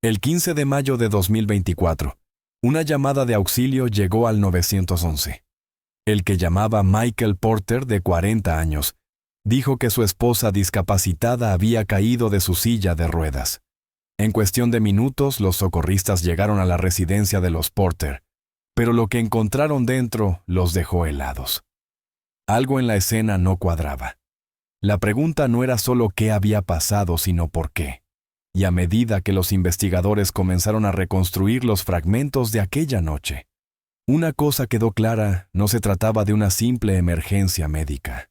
El 15 de mayo de 2024, una llamada de auxilio llegó al 911. El que llamaba Michael Porter, de 40 años, dijo que su esposa discapacitada había caído de su silla de ruedas. En cuestión de minutos, los socorristas llegaron a la residencia de los Porter, pero lo que encontraron dentro los dejó helados. Algo en la escena no cuadraba. La pregunta no era solo qué había pasado, sino por qué. Y a medida que los investigadores comenzaron a reconstruir los fragmentos de aquella noche, una cosa quedó clara: no se trataba de una simple emergencia médica.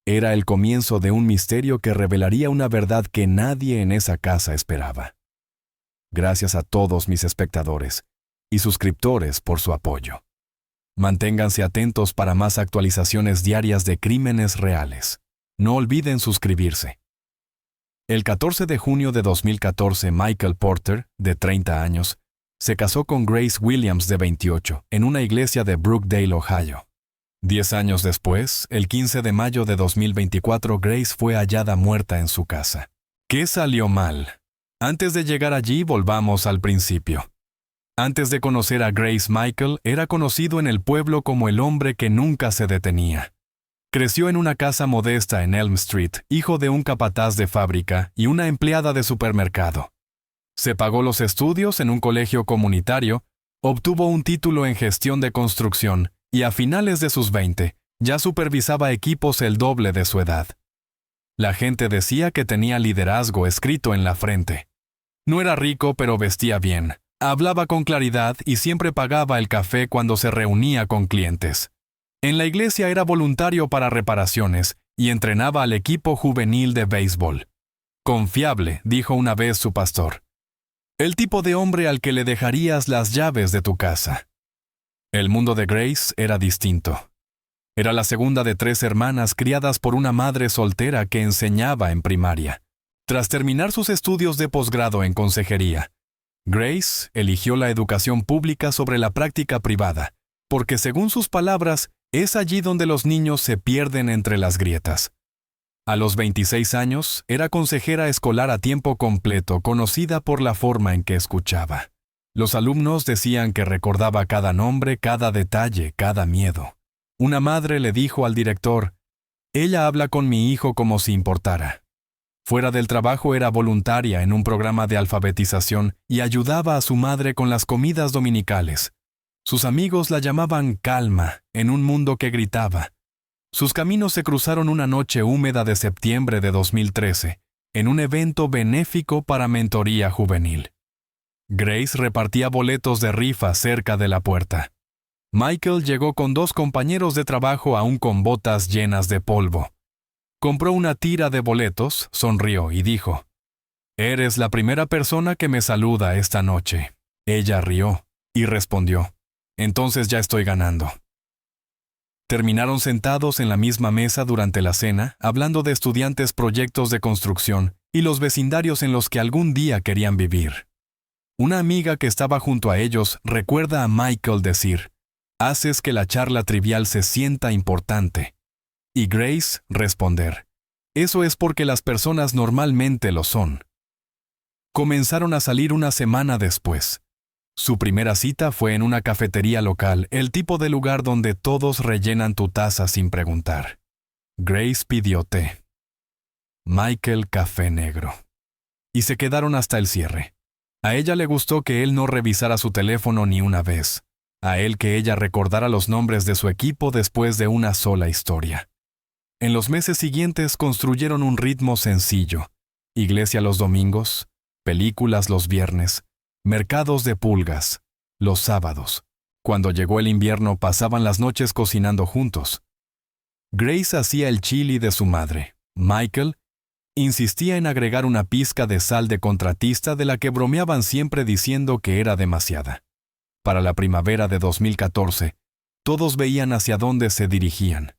Era el comienzo de un misterio que revelaría una verdad que nadie en esa casa esperaba. Gracias a todos mis espectadores y suscriptores por su apoyo. Manténganse atentos para más actualizaciones diarias de crímenes reales. No olviden suscribirse. El 14 de junio de 2014, Michael Porter, de 30 años, se casó con Grace Williams, de 28, en una iglesia de Brookdale, Ohio. 10 años después, el 15 de mayo de 2024, Grace fue hallada muerta en su casa. ¿Qué salió mal? Antes de llegar allí, volvamos al principio. Antes de conocer a Grace, Michael era conocido en el pueblo como el hombre que nunca se detenía. Creció en una casa modesta en Elm Street, hijo de un capataz de fábrica y una empleada de supermercado. Se pagó los estudios en un colegio comunitario, obtuvo un título en gestión de construcción y a finales de sus 20 ya supervisaba equipos el doble de su edad. La gente decía que tenía liderazgo escrito en la frente. No era rico, pero vestía bien, hablaba con claridad y siempre pagaba el café cuando se reunía con clientes. En la iglesia era voluntario para reparaciones y entrenaba al equipo juvenil de béisbol. Confiable, dijo una vez su pastor. El tipo de hombre al que le dejarías las llaves de tu casa. El mundo de Grace era distinto. Era la segunda de 3 hermanas criadas por una madre soltera que enseñaba en primaria. Tras terminar sus estudios de posgrado en consejería, Grace eligió la educación pública sobre la práctica privada, porque según sus palabras, es allí donde los niños se pierden entre las grietas. A los 26 años, era consejera escolar a tiempo completo, conocida por la forma en que escuchaba. Los alumnos decían que recordaba cada nombre, cada detalle, cada miedo. Una madre le dijo al director: «Ella habla con mi hijo como si importara». Fuera del trabajo era voluntaria en un programa de alfabetización y ayudaba a su madre con las comidas dominicales. Sus amigos la llamaban calma en un mundo que gritaba. Sus caminos se cruzaron una noche húmeda de septiembre de 2013, en un evento benéfico para mentoría juvenil. Grace repartía boletos de rifa cerca de la puerta. Michael llegó con 2 compañeros de trabajo aún con botas llenas de polvo. Compró una tira de boletos, sonrió y dijo: «Eres la primera persona que me saluda esta noche». Ella rió y respondió: «Entonces ya estoy ganando». Terminaron sentados en la misma mesa durante la cena, hablando de estudiantes, proyectos de construcción y los vecindarios en los que algún día querían vivir. Una amiga que estaba junto a ellos recuerda a Michael decir: «Haces que la charla trivial se sienta importante». Y Grace responder: «Eso es porque las personas normalmente lo son». Comenzaron a salir una semana después. Su primera cita fue en una cafetería local, el tipo de lugar donde todos rellenan tu taza sin preguntar. Grace pidió té. Michael café negro. Y se quedaron hasta el cierre. A ella le gustó que él no revisara su teléfono ni una vez. A él que ella recordara los nombres de su equipo después de una sola historia. En los meses siguientes construyeron un ritmo sencillo. Iglesia los domingos, películas los viernes, mercados de pulgas, los sábados. Cuando llegó el invierno pasaban las noches cocinando juntos. Grace hacía el chili de su madre. Michael insistía en agregar una pizca de sal de contratista de la que bromeaban siempre diciendo que era demasiada. Para la primavera de 2014, todos veían hacia dónde se dirigían.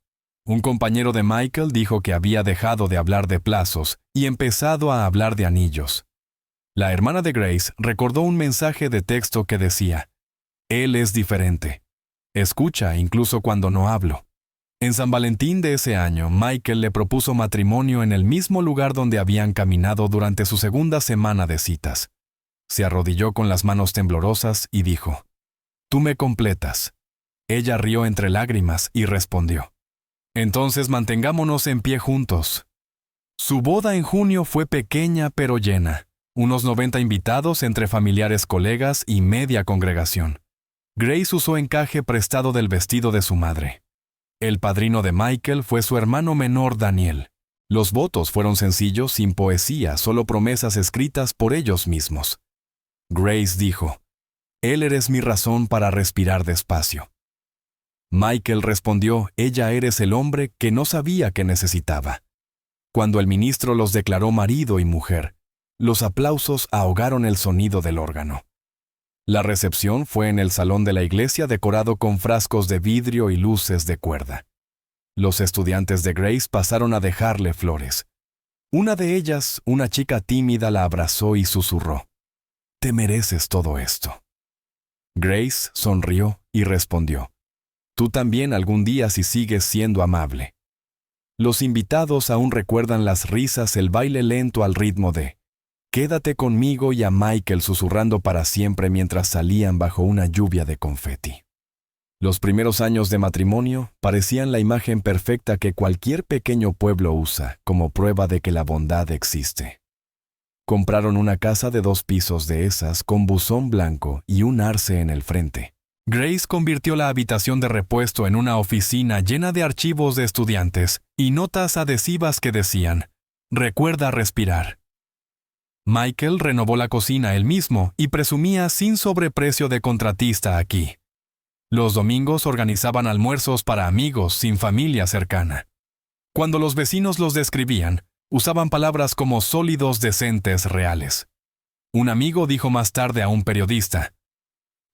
Un compañero de Michael dijo que había dejado de hablar de plazos y empezado a hablar de anillos. La hermana de Grace recordó un mensaje de texto que decía: «Él es diferente. Escucha incluso cuando no hablo». En San Valentín de ese año, Michael le propuso matrimonio en el mismo lugar donde habían caminado durante su segunda semana de citas. Se arrodilló con las manos temblorosas y dijo, «Tú me completas». Ella rió entre lágrimas y respondió, «Entonces mantengámonos en pie juntos». Su boda en junio fue pequeña pero llena. Unos 90 invitados entre familiares, colegas y media congregación. Grace usó encaje prestado del vestido de su madre. El padrino de Michael fue su hermano menor Daniel. Los votos fueron sencillos, sin poesía, solo promesas escritas por ellos mismos. Grace dijo, «Él eres mi razón para respirar despacio». Michael respondió, «Ella eres el hombre que no sabía que necesitaba». Cuando el ministro los declaró marido y mujer, los aplausos ahogaron el sonido del órgano. La recepción fue en el salón de la iglesia decorado con frascos de vidrio y luces de cuerda. Los estudiantes de Grace pasaron a dejarle flores. Una de ellas, una chica tímida, la abrazó y susurró, «Te mereces todo esto». Grace sonrió y respondió, «Tú también algún día si sigues siendo amable». Los invitados aún recuerdan las risas, el baile lento al ritmo de «Quédate conmigo» y a Michael susurrando para siempre mientras salían bajo una lluvia de confeti. Los primeros años de matrimonio parecían la imagen perfecta que cualquier pequeño pueblo usa como prueba de que la bondad existe. Compraron una casa de 2 pisos de esas con buzón blanco y un arce en el frente. Grace convirtió la habitación de repuesto en una oficina llena de archivos de estudiantes y notas adhesivas que decían, «Recuerda respirar». Michael renovó la cocina él mismo y presumía sin sobreprecio de contratista aquí. Los domingos organizaban almuerzos para amigos sin familia cercana. Cuando los vecinos los describían, usaban palabras como sólidos, decentes, reales. Un amigo dijo más tarde a un periodista,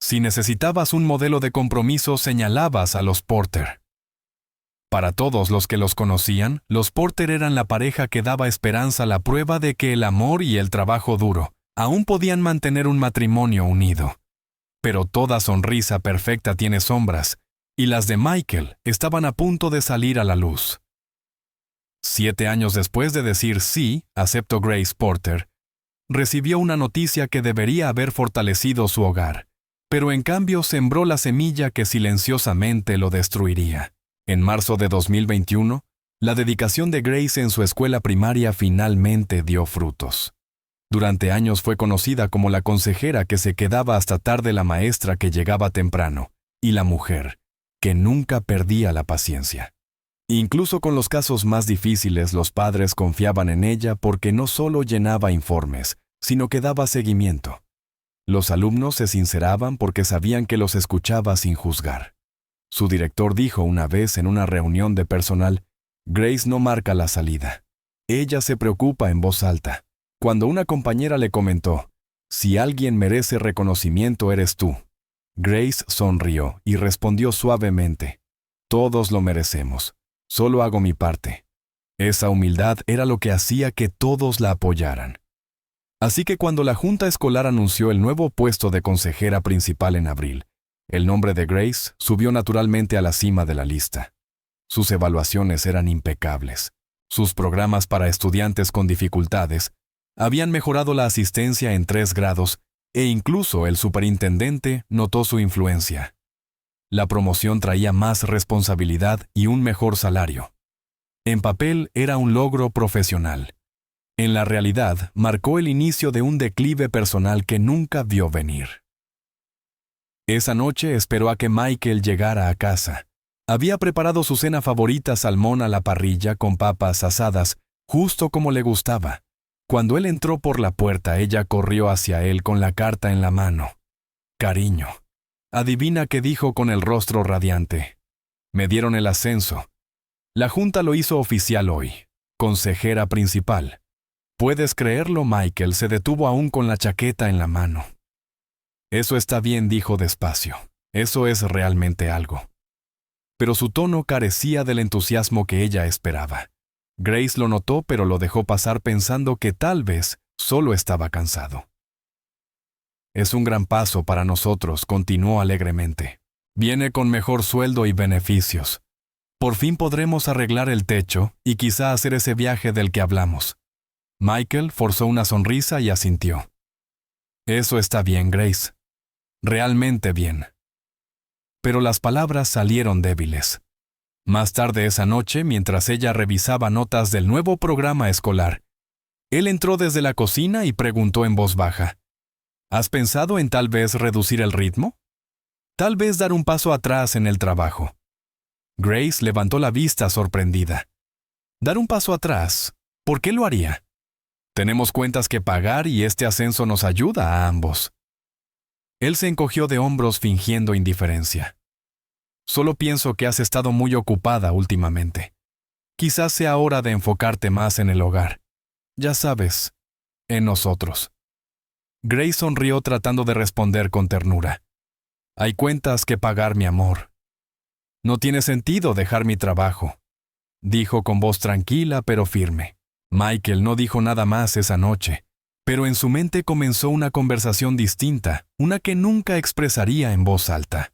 «Si necesitabas un modelo de compromiso, señalabas a los Porter». Para todos los que los conocían, los Porter eran la pareja que daba esperanza, la prueba de que el amor y el trabajo duro aún podían mantener un matrimonio unido. Pero toda sonrisa perfecta tiene sombras, y las de Michael estaban a punto de salir a la luz. 7 años después de decir sí, aceptó Grace Porter, recibió una noticia que debería haber fortalecido su hogar, pero en cambio sembró la semilla que silenciosamente lo destruiría. En marzo de 2021, la dedicación de Grace en su escuela primaria finalmente dio frutos. Durante años fue conocida como la consejera que se quedaba hasta tarde, la maestra que llegaba temprano, y la mujer que nunca perdía la paciencia. Incluso con los casos más difíciles, los padres confiaban en ella porque no solo llenaba informes, sino que daba seguimiento. Los alumnos se sinceraban porque sabían que los escuchaba sin juzgar. Su director dijo una vez en una reunión de personal, «Grace no marca la salida. Ella se preocupa en voz alta». Cuando una compañera le comentó, «Si alguien merece reconocimiento eres tú», Grace sonrió y respondió suavemente, «Todos lo merecemos. Solo hago mi parte». Esa humildad era lo que hacía que todos la apoyaran. Así que cuando la junta escolar anunció el nuevo puesto de consejera principal en abril, el nombre de Grace subió naturalmente a la cima de la lista. Sus evaluaciones eran impecables. Sus programas para estudiantes con dificultades habían mejorado la asistencia en 3 grados e incluso el superintendente notó su influencia. La promoción traía más responsabilidad y un mejor salario. En papel era un logro profesional. En la realidad, marcó el inicio de un declive personal que nunca vio venir. Esa noche esperó a que Michael llegara a casa. Había preparado su cena favorita, salmón a la parrilla con papas asadas, justo como le gustaba. Cuando él entró por la puerta, ella corrió hacia él con la carta en la mano. «Cariño». Adivina qué dijo con el rostro radiante. «Me dieron el ascenso. La junta lo hizo oficial hoy. Consejera principal». ¿Puedes creerlo? Michael se detuvo aún con la chaqueta en la mano. «Eso está bien», dijo despacio. «Eso es realmente algo». Pero su tono carecía del entusiasmo que ella esperaba. Grace lo notó, pero lo dejó pasar pensando que tal vez solo estaba cansado. «Es un gran paso para nosotros», continuó alegremente. «Viene con mejor sueldo y beneficios. Por fin podremos arreglar el techo y quizá hacer ese viaje del que hablamos». Michael forzó una sonrisa y asintió. Eso está bien, Grace. Realmente bien. Pero las palabras salieron débiles. Más tarde esa noche, mientras ella revisaba notas del nuevo programa escolar, él entró desde la cocina y preguntó en voz baja: ¿Has pensado en tal vez reducir el ritmo? Tal vez dar un paso atrás en el trabajo. Grace levantó la vista sorprendida. ¿Dar un paso atrás? ¿Por qué lo haría? Tenemos cuentas que pagar y este ascenso nos ayuda a ambos. Él se encogió de hombros fingiendo indiferencia. Solo pienso que has estado muy ocupada últimamente. Quizás sea hora de enfocarte más en el hogar. Ya sabes, en nosotros. Grace sonrió tratando de responder con ternura. Hay cuentas que pagar, mi amor. No tiene sentido dejar mi trabajo, dijo con voz tranquila pero firme. Michael no dijo nada más esa noche, pero en su mente comenzó una conversación distinta, una que nunca expresaría en voz alta.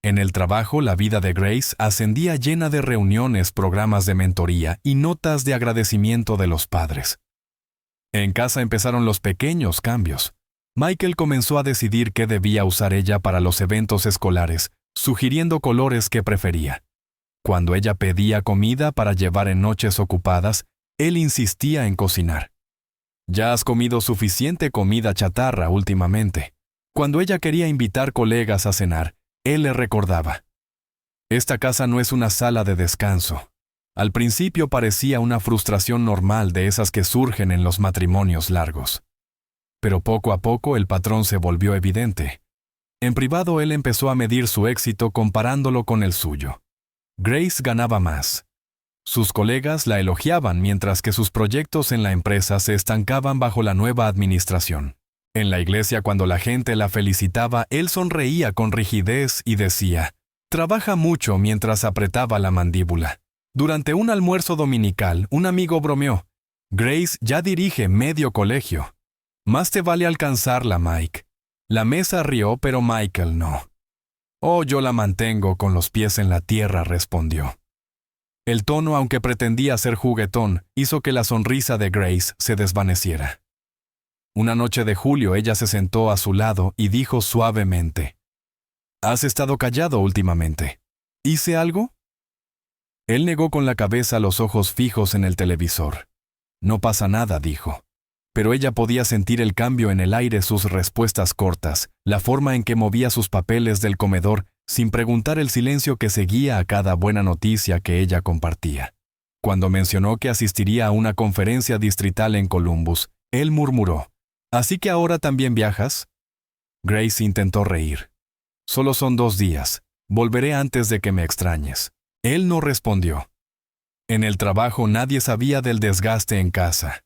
En el trabajo, la vida de Grace ascendía llena de reuniones, programas de mentoría y notas de agradecimiento de los padres. En casa empezaron los pequeños cambios. Michael comenzó a decidir qué debía usar ella para los eventos escolares, sugiriendo colores que prefería. Cuando ella pedía comida para llevar en noches ocupadas, él insistía en cocinar. Ya has comido suficiente comida chatarra últimamente. Cuando ella quería invitar colegas a cenar, él le recordaba: esta casa no es una sala de descanso. Al principio parecía una frustración normal de esas que surgen en los matrimonios largos. Pero poco a poco el patrón se volvió evidente. En privado él empezó a medir su éxito comparándolo con el suyo. Grace ganaba más. Sus colegas la elogiaban mientras que sus proyectos en la empresa se estancaban bajo la nueva administración. En la iglesia, cuando la gente la felicitaba, él sonreía con rigidez y decía: trabaja mucho, mientras apretaba la mandíbula. Durante un almuerzo dominical, un amigo bromeó: Grace ya dirige medio colegio. Más te vale alcanzarla, Mike. La mesa rió, pero Michael no. Oh, yo la mantengo con los pies en la tierra, respondió. El tono, aunque pretendía ser juguetón, hizo que la sonrisa de Grace se desvaneciera. Una noche de julio ella se sentó a su lado y dijo suavemente: ¿has estado callado últimamente? ¿Hice algo? Él negó con la cabeza, los ojos fijos en el televisor. No pasa nada, dijo. Pero ella podía sentir el cambio en el aire, sus respuestas cortas, la forma en que movía sus papeles del comedor, sin preguntar, el silencio que seguía a cada buena noticia que ella compartía. Cuando mencionó que asistiría a una conferencia distrital en Columbus, él murmuró: ¿así que ahora también viajas? Grace intentó reír. Solo son 2 días. Volveré antes de que me extrañes. Él no respondió. En el trabajo nadie sabía del desgaste en casa.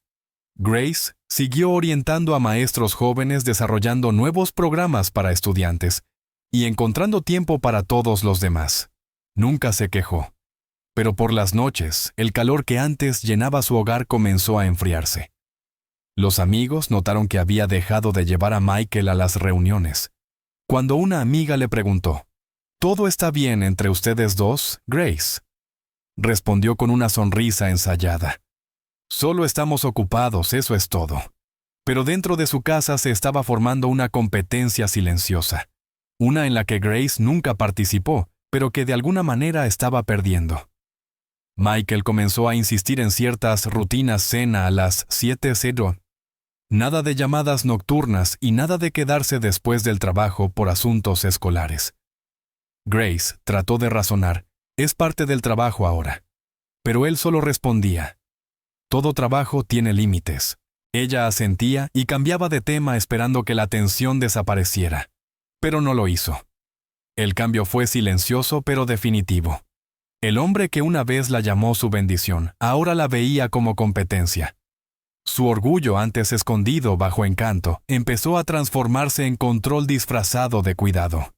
Grace siguió orientando a maestros jóvenes, desarrollando nuevos programas para estudiantes y encontrando tiempo para todos los demás. Nunca se quejó. Pero por las noches, el calor que antes llenaba su hogar comenzó a enfriarse. Los amigos notaron que había dejado de llevar a Michael a las reuniones. Cuando una amiga le preguntó: ¿todo está bien entre ustedes dos, Grace? Respondió con una sonrisa ensayada: solo estamos ocupados, eso es todo. Pero dentro de su casa se estaba formando una competencia silenciosa. Una en la que Grace nunca participó, pero que de alguna manera estaba perdiendo. Michael comenzó a insistir en ciertas rutinas: cena a las 7:00. Nada de llamadas nocturnas y nada de quedarse después del trabajo por asuntos escolares. Grace trató de razonar: es parte del trabajo ahora. Pero él solo respondía: todo trabajo tiene límites. Ella asentía y cambiaba de tema esperando que la tensión desapareciera. Pero no lo hizo. El cambio fue silencioso pero definitivo. El hombre que una vez la llamó su bendición, ahora la veía como competencia. Su orgullo, antes escondido bajo encanto, empezó a transformarse en control disfrazado de cuidado.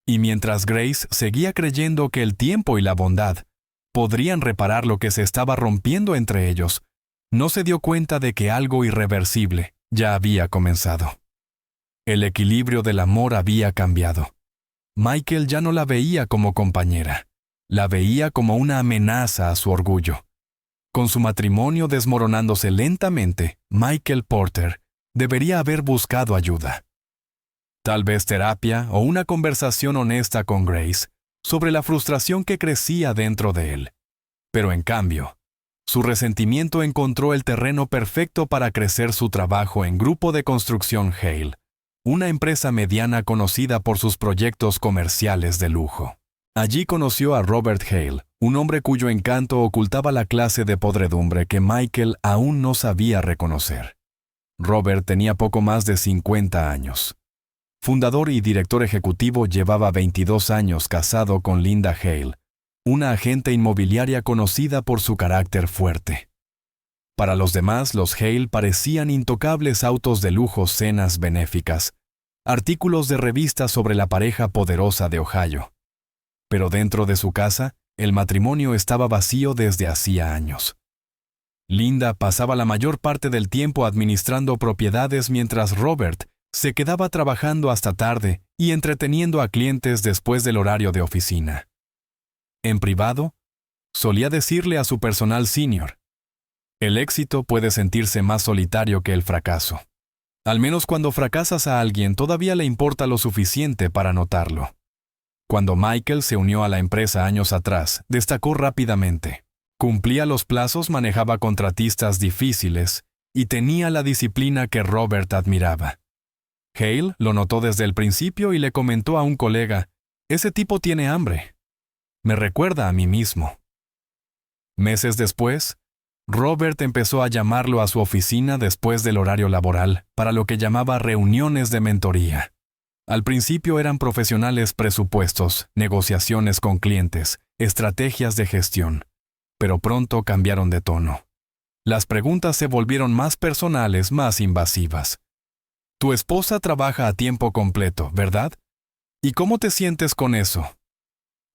Y mientras Grace seguía creyendo que el tiempo y la bondad podrían reparar lo que se estaba rompiendo entre ellos, no se dio cuenta de que algo irreversible ya había comenzado. El equilibrio del amor había cambiado. Michael ya no la veía como compañera, la veía como una amenaza a su orgullo. Con su matrimonio desmoronándose lentamente, Michael Porter debería haber buscado ayuda. Tal vez terapia o una conversación honesta con Grace sobre la frustración que crecía dentro de él. Pero en cambio, su resentimiento encontró el terreno perfecto para crecer su trabajo en Grupo de Construcción Hale, una empresa mediana conocida por sus proyectos comerciales de lujo. Allí conoció a Robert Hale, un hombre cuyo encanto ocultaba la clase de podredumbre que Michael aún no sabía reconocer. Robert tenía poco más de 50 años. Fundador y director ejecutivo, llevaba 22 años casado con Linda Hale, una agente inmobiliaria conocida por su carácter fuerte. Para los demás, los Hale parecían intocables autos de lujo, cenas benéficas, artículos de revista sobre la pareja poderosa de Ohio. Pero dentro de su casa, el matrimonio estaba vacío desde hacía años. Linda pasaba la mayor parte del tiempo administrando propiedades mientras Robert se quedaba trabajando hasta tarde y entreteniendo a clientes después del horario de oficina. En privado, solía decirle a su personal senior: el éxito puede sentirse más solitario que el fracaso. Al menos cuando fracasas a alguien todavía le importa lo suficiente para notarlo. Cuando Michael se unió a la empresa años atrás, destacó rápidamente. Cumplía los plazos, manejaba contratistas difíciles y tenía la disciplina que Robert admiraba. Hale lo notó desde el principio y le comentó a un colega: «Ese tipo tiene hambre. Me recuerda a mí mismo». Meses después, Robert empezó a llamarlo a su oficina después del horario laboral para lo que llamaba reuniones de mentoría. Al principio eran profesionales: presupuestos, negociaciones con clientes, estrategias de gestión. Pero pronto cambiaron de tono. Las preguntas se volvieron más personales, más invasivas. «Tu esposa trabaja a tiempo completo, ¿verdad? ¿Y cómo te sientes con eso?»,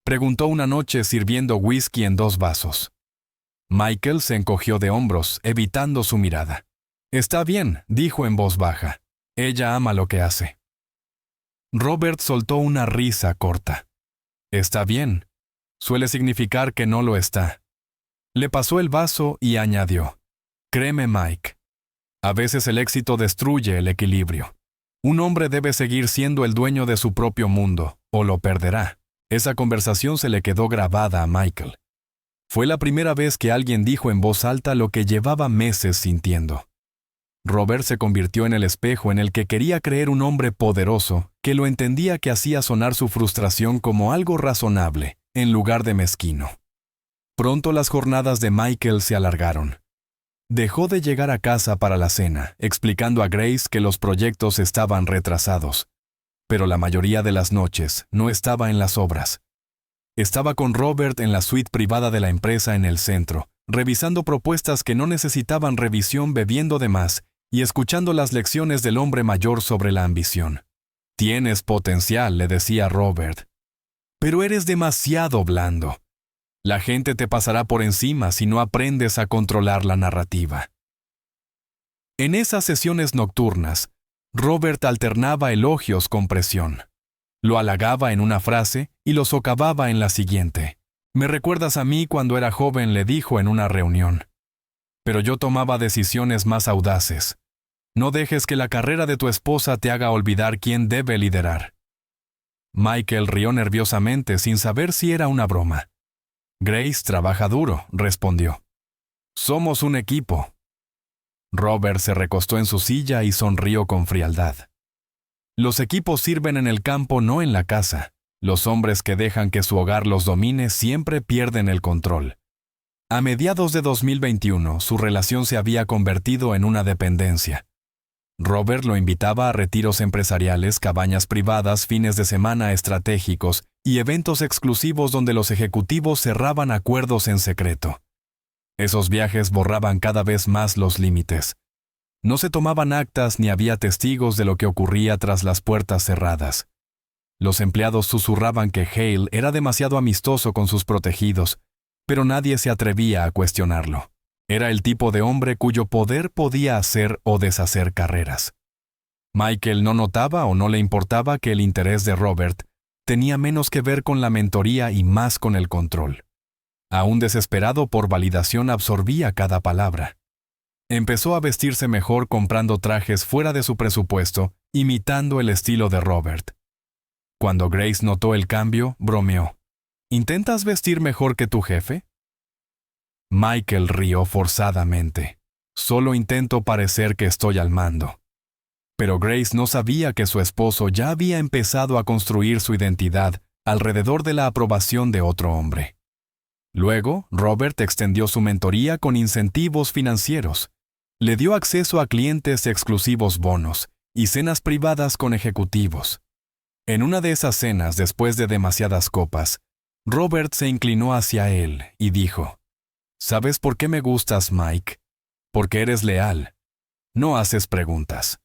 preguntó una noche sirviendo whisky en 2 vasos. Michael se encogió de hombros, evitando su mirada. «Está bien», dijo en voz baja. «Ella ama lo que hace». Robert soltó una risa corta. «Está bien. Suele significar que no lo está». Le pasó el vaso y añadió: «Créeme, Mike. A veces el éxito destruye el equilibrio. Un hombre debe seguir siendo el dueño de su propio mundo, o lo perderá». Esa conversación se le quedó grabada a Michael. Fue la primera vez que alguien dijo en voz alta lo que llevaba meses sintiendo. Robert se convirtió en el espejo en el que quería creer un hombre poderoso, que lo entendía, que hacía sonar su frustración como algo razonable, en lugar de mezquino. Pronto las jornadas de Michael se alargaron. Dejó de llegar a casa para la cena, explicando a Grace que los proyectos estaban retrasados. Pero la mayoría de las noches no estaba en las obras. Estaba con Robert en la suite privada de la empresa en el centro, revisando propuestas que no necesitaban revisión, bebiendo de más y escuchando las lecciones del hombre mayor sobre la ambición. «Tienes potencial», le decía Robert, «pero eres demasiado blando. La gente te pasará por encima si no aprendes a controlar la narrativa». En esas sesiones nocturnas, Robert alternaba elogios con presión. Lo halagaba en una frase y lo socavaba en la siguiente. «Me recuerdas a mí cuando era joven», le dijo en una reunión. «Pero yo tomaba decisiones más audaces. No dejes que la carrera de tu esposa te haga olvidar quién debe liderar». Michael rió nerviosamente sin saber si era una broma. «Grace trabaja duro», respondió. «Somos un equipo». Robert se recostó en su silla y sonrió con frialdad. «Los equipos sirven en el campo, no en la casa. Los hombres que dejan que su hogar los domine siempre pierden el control». A mediados de 2021, su relación se había convertido en una dependencia. Robert lo invitaba a retiros empresariales, cabañas privadas, fines de semana estratégicos y eventos exclusivos donde los ejecutivos cerraban acuerdos en secreto. Esos viajes borraban cada vez más los límites. No se tomaban actas ni había testigos de lo que ocurría tras las puertas cerradas. Los empleados susurraban que Hale era demasiado amistoso con sus protegidos, pero nadie se atrevía a cuestionarlo. Era el tipo de hombre cuyo poder podía hacer o deshacer carreras. Michael no notaba o no le importaba que el interés de Robert tenía menos que ver con la mentoría y más con el control. Aún desesperado por validación, absorbía cada palabra. Empezó a vestirse mejor comprando trajes fuera de su presupuesto, imitando el estilo de Robert. Cuando Grace notó el cambio, bromeó. ¿Intentas vestir mejor que tu jefe? Michael rió forzadamente. Solo intento parecer que estoy al mando. Pero Grace no sabía que su esposo ya había empezado a construir su identidad alrededor de la aprobación de otro hombre. Luego, Robert extendió su mentoría con incentivos financieros. Le dio acceso a clientes exclusivos bonos y cenas privadas con ejecutivos. En una de esas cenas, después de demasiadas copas, Robert se inclinó hacia él y dijo, ¿sabes por qué me gustas, Mike? Porque eres leal. No haces preguntas.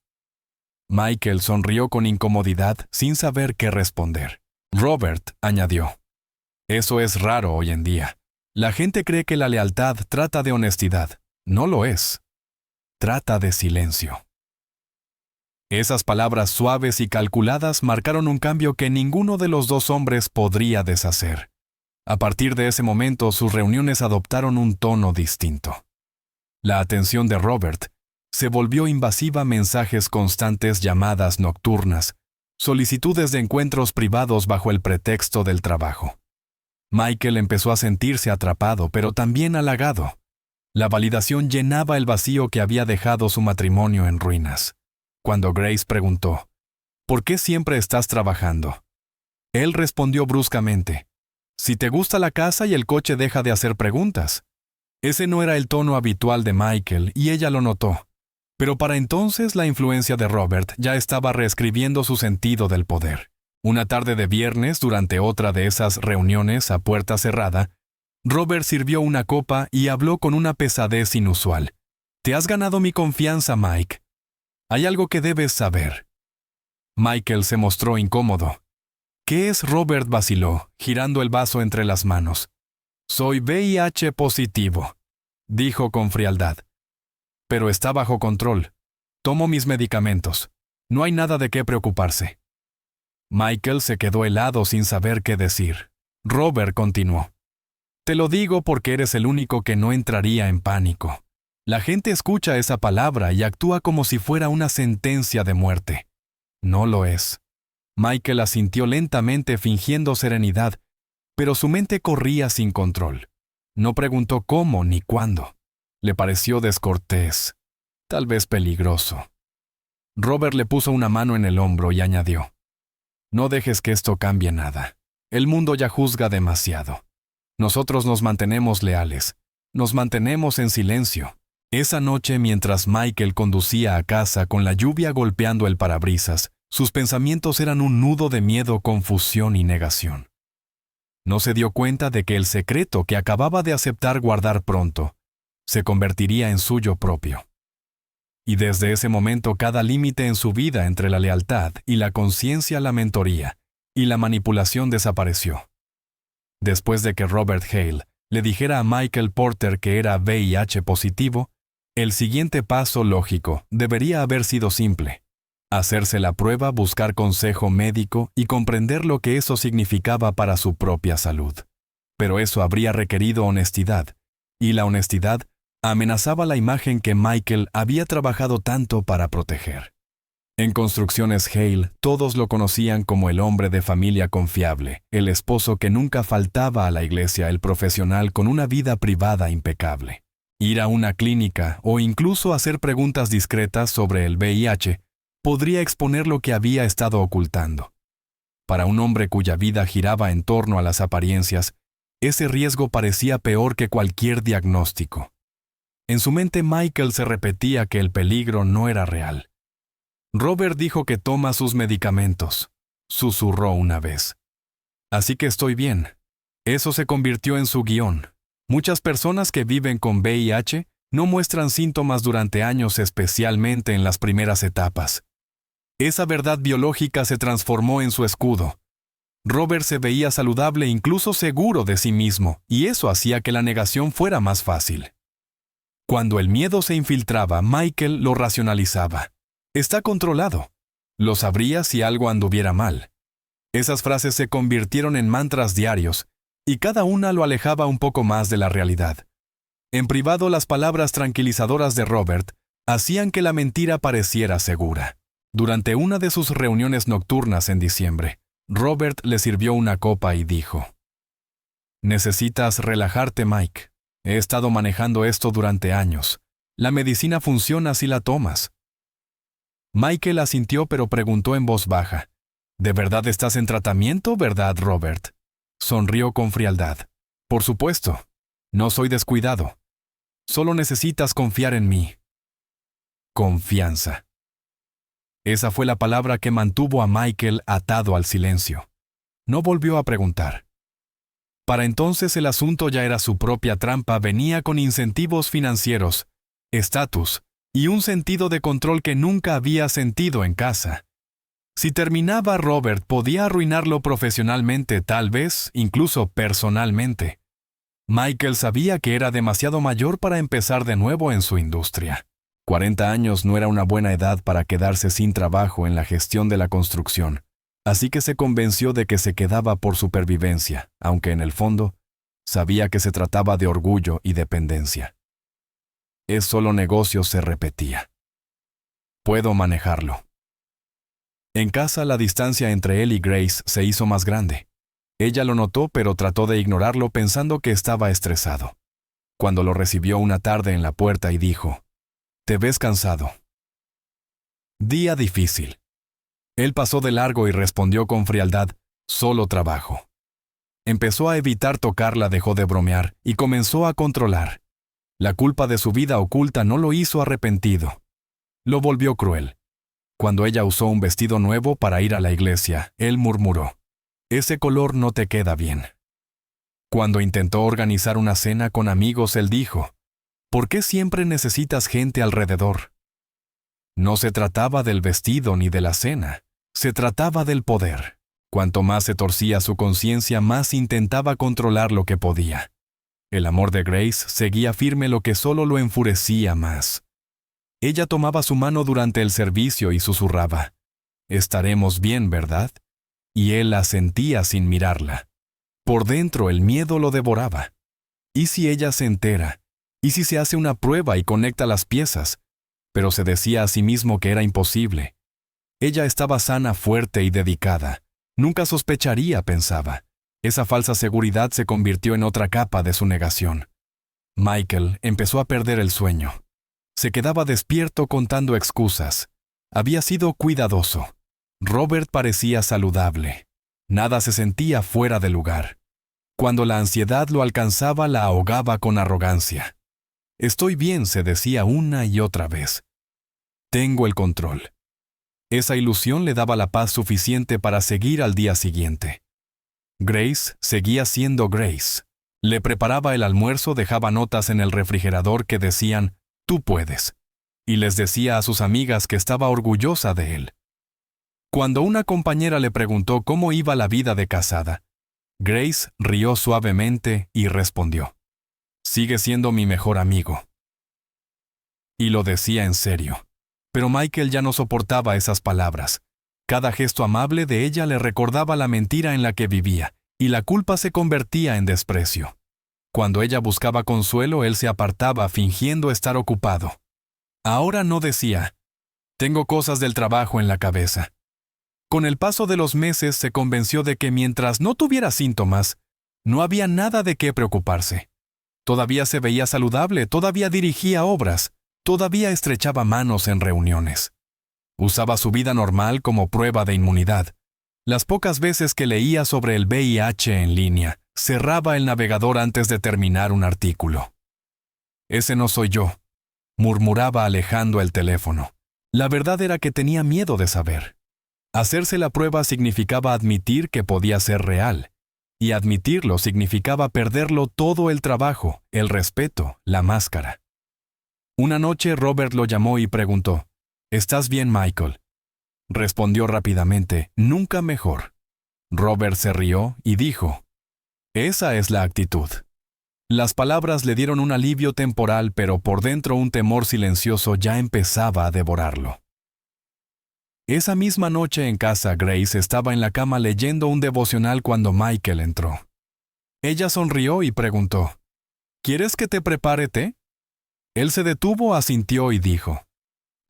Michael sonrió con incomodidad sin saber qué responder. Robert añadió, eso es raro hoy en día. La gente cree que la lealtad trata de honestidad. No lo es. Trata de silencio. Esas palabras suaves y calculadas marcaron un cambio que ninguno de los dos hombres podría deshacer. A partir de ese momento, sus reuniones adoptaron un tono distinto. La atención de Robert se volvió invasiva, mensajes constantes, llamadas nocturnas, solicitudes de encuentros privados bajo el pretexto del trabajo. Michael empezó a sentirse atrapado, pero también halagado. La validación llenaba el vacío que había dejado su matrimonio en ruinas. Cuando Grace preguntó, ¿por qué siempre estás trabajando? Él respondió bruscamente, si te gusta la casa y el coche, deja de hacer preguntas. Ese no era el tono habitual de Michael y ella lo notó. Pero para entonces la influencia de Robert ya estaba reescribiendo su sentido del poder. Una tarde de viernes, durante otra de esas reuniones a puerta cerrada, Robert sirvió una copa y habló con una pesadez inusual. Te has ganado mi confianza, Mike. Hay algo que debes saber. Michael se mostró incómodo. ¿Qué es? Robert vaciló, girando el vaso entre las manos. Soy VIH positivo, dijo con frialdad. Pero está bajo control. Tomo mis medicamentos. No hay nada de qué preocuparse. Michael se quedó helado sin saber qué decir. Robert continuó. Te lo digo porque eres el único que no entraría en pánico. La gente escucha esa palabra y actúa como si fuera una sentencia de muerte. No lo es. Michael asintió lentamente fingiendo serenidad, pero su mente corría sin control. No preguntó cómo ni cuándo. Le pareció descortés, tal vez peligroso. Robert le puso una mano en el hombro y añadió, no dejes que esto cambie nada. El mundo ya juzga demasiado. Nosotros nos mantenemos leales. Nos mantenemos en silencio. Esa noche, mientras Michael conducía a casa con la lluvia golpeando el parabrisas, sus pensamientos eran un nudo de miedo, confusión y negación. No se dio cuenta de que el secreto que acababa de aceptar guardar pronto se convertiría en suyo propio. Y desde ese momento cada límite en su vida entre la lealtad y la conciencia, la mentoría y la manipulación desapareció. Después de que Robert Hale le dijera a Michael Porter que era VIH positivo, el siguiente paso lógico debería haber sido simple: hacerse la prueba, buscar consejo médico y comprender lo que eso significaba para su propia salud. Pero eso habría requerido honestidad, y la honestidad amenazaba la imagen que Michael había trabajado tanto para proteger. En Construcciones Hale, todos lo conocían como el hombre de familia confiable, el esposo que nunca faltaba a la iglesia, el profesional con una vida privada impecable. Ir a una clínica o incluso hacer preguntas discretas sobre el VIH podría exponer lo que había estado ocultando. Para un hombre cuya vida giraba en torno a las apariencias, ese riesgo parecía peor que cualquier diagnóstico. En su mente, Michael se repetía que el peligro no era real. Robert dijo que toma sus medicamentos, susurró una vez. Así que estoy bien. Eso se convirtió en su guión. Muchas personas que viven con VIH no muestran síntomas durante años, especialmente en las primeras etapas. Esa verdad biológica se transformó en su escudo. Robert se veía saludable, incluso seguro de sí mismo, y eso hacía que la negación fuera más fácil. Cuando el miedo se infiltraba, Michael lo racionalizaba. Está controlado. Lo sabría si algo anduviera mal. Esas frases se convirtieron en mantras diarios, y cada una lo alejaba un poco más de la realidad. En privado, las palabras tranquilizadoras de Robert hacían que la mentira pareciera segura. Durante una de sus reuniones nocturnas en diciembre, Robert le sirvió una copa y dijo: «Necesitas relajarte, Mike. He estado manejando esto durante años. La medicina funciona si la tomas». Michael asintió, pero preguntó en voz baja: «¿De verdad estás en tratamiento, verdad, Robert?» Sonrió con frialdad. «Por supuesto. No soy descuidado. Solo necesitas confiar en mí». Confianza. Esa fue la palabra que mantuvo a Michael atado al silencio. No volvió a preguntar. Para entonces el asunto ya era su propia trampa, venía con incentivos financieros, estatus y un sentido de control que nunca había sentido en casa. Si terminaba, Robert podía arruinarlo profesionalmente, tal vez incluso personalmente. Michael sabía que era demasiado mayor para empezar de nuevo en su industria. 40 años no era una buena edad para quedarse sin trabajo en la gestión de la construcción, así que se convenció de que se quedaba por supervivencia, aunque en el fondo sabía que se trataba de orgullo y dependencia. Es solo negocio, se repetía. Puedo manejarlo. En casa, la distancia entre él y Grace se hizo más grande. Ella lo notó, pero trató de ignorarlo pensando que estaba estresado. Cuando lo recibió una tarde en la puerta y dijo: «Te ves cansado». Día difícil. Él pasó de largo y respondió con frialdad: «Solo trabajo». Empezó a evitar tocarla, dejó de bromear y comenzó a controlar. La culpa de su vida oculta no lo hizo arrepentido. Lo volvió cruel. Cuando ella usó un vestido nuevo para ir a la iglesia, él murmuró: «Ese color no te queda bien». Cuando intentó organizar una cena con amigos, él dijo: «¿Por qué siempre necesitas gente alrededor?». No se trataba del vestido ni de la cena, se trataba del poder. Cuanto más se torcía su conciencia, más intentaba controlar lo que podía. El amor de Grace seguía firme, lo que solo lo enfurecía más. Ella tomaba su mano durante el servicio y susurraba: «Estaremos bien, ¿verdad?». Y él asentía sin mirarla. Por dentro el miedo lo devoraba. ¿Y si ella se entera? ¿Y si se hace una prueba y conecta las piezas? Pero se decía a sí mismo que era imposible. Ella estaba sana, fuerte y dedicada. Nunca sospecharía, pensaba. Esa falsa seguridad se convirtió en otra capa de su negación. Michael empezó a perder el sueño. Se quedaba despierto contando excusas. Había sido cuidadoso. Robert parecía saludable. Nada se sentía fuera de lugar. Cuando la ansiedad lo alcanzaba, la ahogaba con arrogancia. «Estoy bien», se decía una y otra vez. «Tengo el control». Esa ilusión le daba la paz suficiente para seguir al día siguiente. Grace seguía siendo Grace. Le preparaba el almuerzo, dejaba notas en el refrigerador que decían: «Tú puedes», y les decía a sus amigas que estaba orgullosa de él. Cuando una compañera le preguntó cómo iba la vida de casada, Grace rió suavemente y respondió: «Sigue siendo mi mejor amigo». Y lo decía en serio. Pero Michael ya no soportaba esas palabras. Cada gesto amable de ella le recordaba la mentira en la que vivía, y la culpa se convertía en desprecio. Cuando ella buscaba consuelo, él se apartaba fingiendo estar ocupado. Ahora no decía: «Tengo cosas del trabajo en la cabeza». Con el paso de los meses se convenció de que mientras no tuviera síntomas, no había nada de qué preocuparse. Todavía se veía saludable, todavía dirigía obras, todavía estrechaba manos en reuniones. Usaba su vida normal como prueba de inmunidad. Las pocas veces que leía sobre el VIH en línea, cerraba el navegador antes de terminar un artículo. «Ese no soy yo», murmuraba alejando el teléfono. La verdad era que tenía miedo de saber. Hacerse la prueba significaba admitir que podía ser real, y admitirlo significaba perderlo todo: el trabajo, el respeto, la máscara. Una noche Robert lo llamó y preguntó: «¿Estás bien, Michael?». Respondió rápidamente: «Nunca mejor». Robert se rió y dijo: «Esa es la actitud». Las palabras le dieron un alivio temporal, pero por dentro un temor silencioso ya empezaba a devorarlo. Esa misma noche en casa, Grace estaba en la cama leyendo un devocional cuando Michael entró. Ella sonrió y preguntó: ¿Quieres que te prepare té? Él se detuvo, asintió y dijo,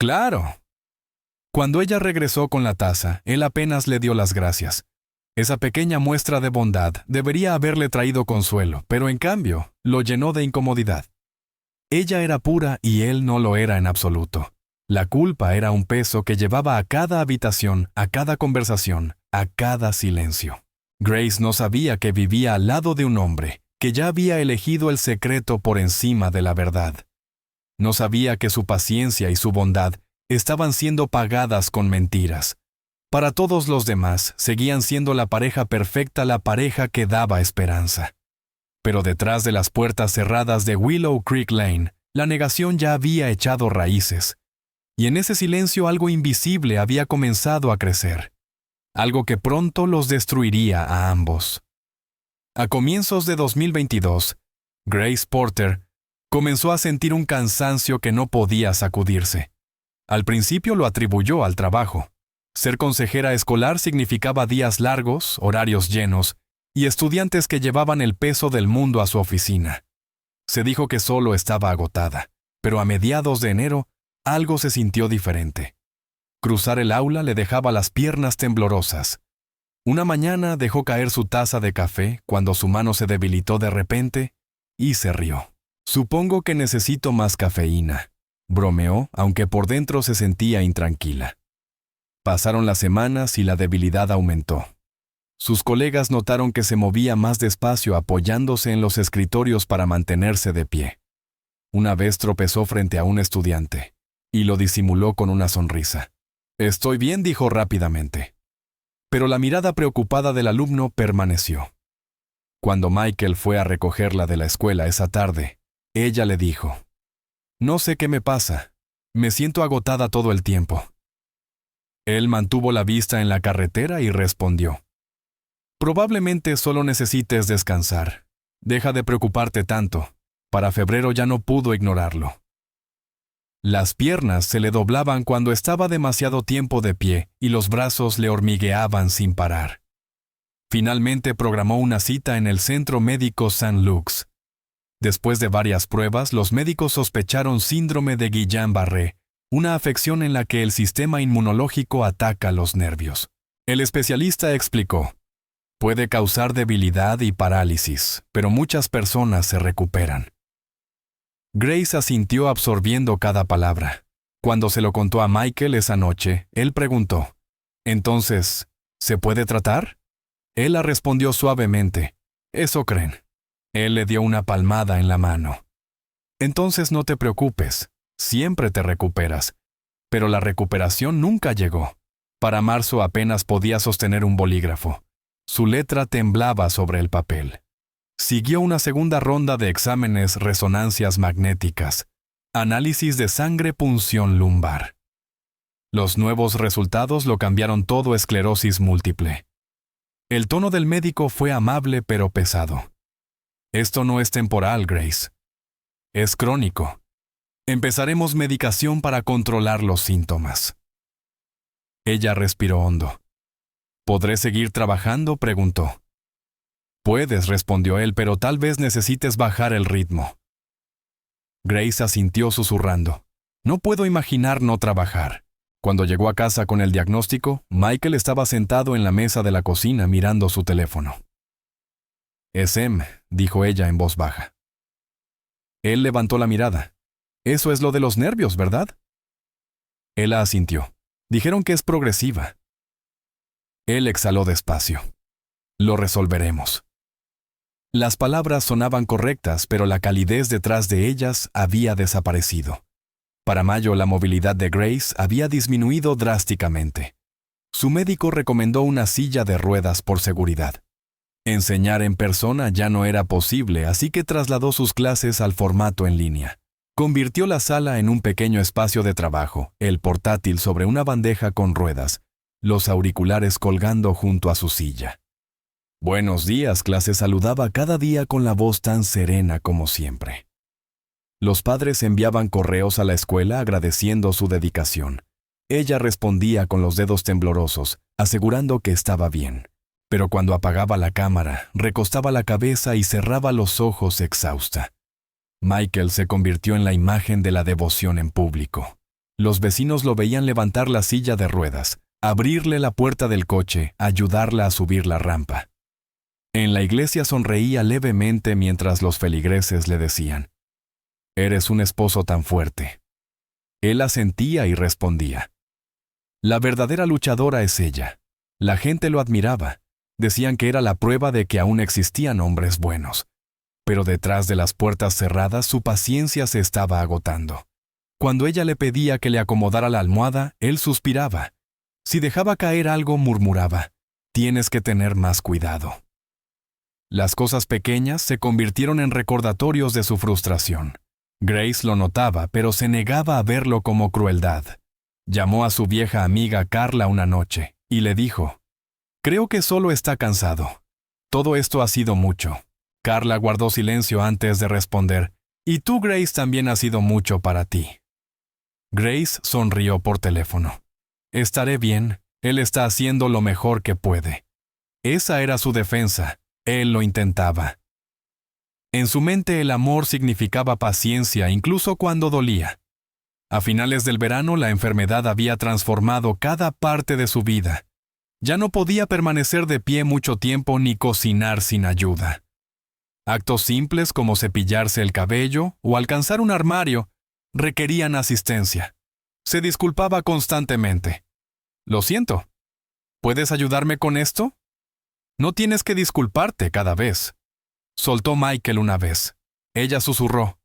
«Claro». Cuando ella regresó con la taza, él apenas le dio las gracias. Esa pequeña muestra de bondad debería haberle traído consuelo, pero en cambio, lo llenó de incomodidad. Ella era pura y él no lo era en absoluto. La culpa era un peso que llevaba a cada habitación, a cada conversación, a cada silencio. Grace no sabía que vivía al lado de un hombre que ya había elegido el secreto por encima de la verdad. No sabía que su paciencia y su bondad estaban siendo pagadas con mentiras. Para todos los demás, seguían siendo la pareja perfecta, la pareja que daba esperanza. Pero detrás de las puertas cerradas de Willow Creek Lane, la negación ya había echado raíces. Y en ese silencio algo invisible había comenzado a crecer. Algo que pronto los destruiría a ambos. A comienzos de 2022, Grace Porter comenzó a sentir un cansancio que no podía sacudirse. Al principio lo atribuyó al trabajo. Ser consejera escolar significaba días largos, horarios llenos, y estudiantes que llevaban el peso del mundo a su oficina. Se dijo que solo estaba agotada, pero a mediados de enero, algo se sintió diferente. Cruzar el aula le dejaba las piernas temblorosas. Una mañana dejó caer su taza de café cuando su mano se debilitó de repente y se rió. «Supongo que necesito más cafeína», bromeó, aunque por dentro se sentía intranquila. Pasaron las semanas y la debilidad aumentó. Sus colegas notaron que se movía más despacio apoyándose en los escritorios para mantenerse de pie. Una vez tropezó frente a un estudiante, y lo disimuló con una sonrisa. «Estoy bien», dijo rápidamente. Pero la mirada preocupada del alumno permaneció. Cuando Michael fue a recogerla de la escuela esa tarde, ella le dijo, «No sé qué me pasa. Me siento agotada todo el tiempo». Él mantuvo la vista en la carretera y respondió, «Probablemente solo necesites descansar. Deja de preocuparte tanto. Para febrero ya no pudo ignorarlo». Las piernas se le doblaban cuando estaba demasiado tiempo de pie y los brazos le hormigueaban sin parar. Finalmente programó una cita en el Centro Médico St. Luke's. Después de varias pruebas, los médicos sospecharon síndrome de Guillain-Barré, una afección en la que el sistema inmunológico ataca los nervios. El especialista explicó, «Puede causar debilidad y parálisis, pero muchas personas se recuperan». Grace asintió absorbiendo cada palabra. Cuando se lo contó a Michael esa noche, él preguntó, «Entonces, ¿se puede tratar?» Él la respondió suavemente, «Eso creen». Él le dio una palmada en la mano. «Entonces no te preocupes, siempre te recuperas». Pero la recuperación nunca llegó. Para marzo apenas podía sostener un bolígrafo. Su letra temblaba sobre el papel. Siguió una segunda ronda de exámenes, resonancias magnéticas, análisis de sangre, punción lumbar. Los nuevos resultados lo cambiaron todo: esclerosis múltiple. El tono del médico fue amable pero pesado. «Esto no es temporal, Grace. Es crónico. Empezaremos medicación para controlar los síntomas». Ella respiró hondo. «¿Podré seguir trabajando?», preguntó. «Puedes», respondió él, «pero tal vez necesites bajar el ritmo». Grace asintió susurrando, «No puedo imaginar no trabajar». Cuando llegó a casa con el diagnóstico, Michael estaba sentado en la mesa de la cocina mirando su teléfono. «Es Em», dijo ella en voz baja. Él levantó la mirada. «Eso es lo de los nervios, ¿verdad?». Ella asintió. «Dijeron que es progresiva». Él exhaló despacio. «Lo resolveremos». Las palabras sonaban correctas, pero la calidez detrás de ellas había desaparecido. Para mayo, la movilidad de Grace había disminuido drásticamente. Su médico recomendó una silla de ruedas por seguridad. Enseñar en persona ya no era posible, así que trasladó sus clases al formato en línea. Convirtió la sala en un pequeño espacio de trabajo, el portátil sobre una bandeja con ruedas, los auriculares colgando junto a su silla. «Buenos días», clase saludaba cada día con la voz tan serena como siempre. Los padres enviaban correos a la escuela agradeciendo su dedicación. Ella respondía con los dedos temblorosos, asegurando que estaba bien. Pero cuando apagaba la cámara, recostaba la cabeza y cerraba los ojos exhausta. Michael se convirtió en la imagen de la devoción en público. Los vecinos lo veían levantar la silla de ruedas, abrirle la puerta del coche, ayudarla a subir la rampa. En la iglesia sonreía levemente mientras los feligreses le decían: «Eres un esposo tan fuerte». Él asentía y respondía: «La verdadera luchadora es ella». La gente lo admiraba. Decían que era la prueba de que aún existían hombres buenos. Pero detrás de las puertas cerradas su paciencia se estaba agotando. Cuando ella le pedía que le acomodara la almohada, él suspiraba. Si dejaba caer algo, murmuraba: «Tienes que tener más cuidado». Las cosas pequeñas se convirtieron en recordatorios de su frustración. Grace lo notaba, pero se negaba a verlo como crueldad. Llamó a su vieja amiga Carla una noche y le dijo: «Creo que solo está cansado. Todo esto ha sido mucho». Carla guardó silencio antes de responder: «Y tú, Grace, también ha sido mucho para ti». Grace sonrió por teléfono. «Estaré bien, él está haciendo lo mejor que puede». Esa era su defensa. Él lo intentaba. En su mente el amor significaba paciencia incluso cuando dolía. A finales del verano la enfermedad había transformado cada parte de su vida. Ya no podía permanecer de pie mucho tiempo ni cocinar sin ayuda. Actos simples como cepillarse el cabello o alcanzar un armario requerían asistencia. Se disculpaba constantemente. «Lo siento. ¿Puedes ayudarme con esto?» «No tienes que disculparte cada vez», soltó Michael una vez. Ella susurró: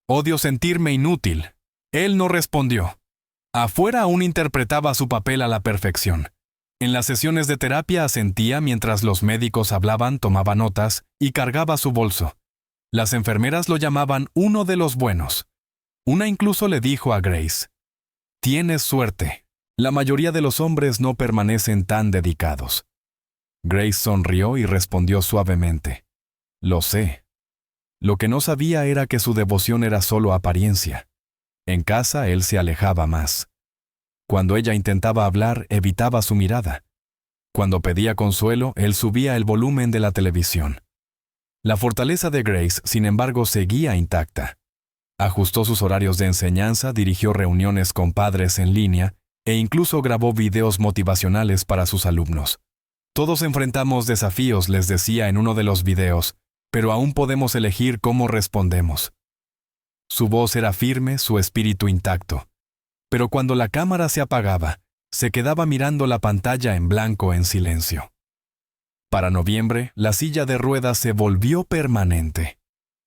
«Odio sentirme inútil». Él no respondió. Afuera aún interpretaba su papel a la perfección. En las sesiones de terapia asentía mientras los médicos hablaban, tomaba notas y cargaba su bolso. Las enfermeras lo llamaban uno de los buenos. Una incluso le dijo a Grace: «Tienes suerte. La mayoría de los hombres no permanecen tan dedicados». Grace sonrió y respondió suavemente: «Lo sé». Lo que no sabía era que su devoción era solo apariencia. En casa él se alejaba más. Cuando ella intentaba hablar, evitaba su mirada. Cuando pedía consuelo, él subía el volumen de la televisión. La fortaleza de Grace, sin embargo, seguía intacta. Ajustó sus horarios de enseñanza, dirigió reuniones con padres en línea e incluso grabó videos motivacionales para sus alumnos. «Todos enfrentamos desafíos», les decía en uno de los videos, «pero aún podemos elegir cómo respondemos». Su voz era firme, su espíritu intacto. Pero cuando la cámara se apagaba, se quedaba mirando la pantalla en blanco en silencio. Para noviembre, la silla de ruedas se volvió permanente.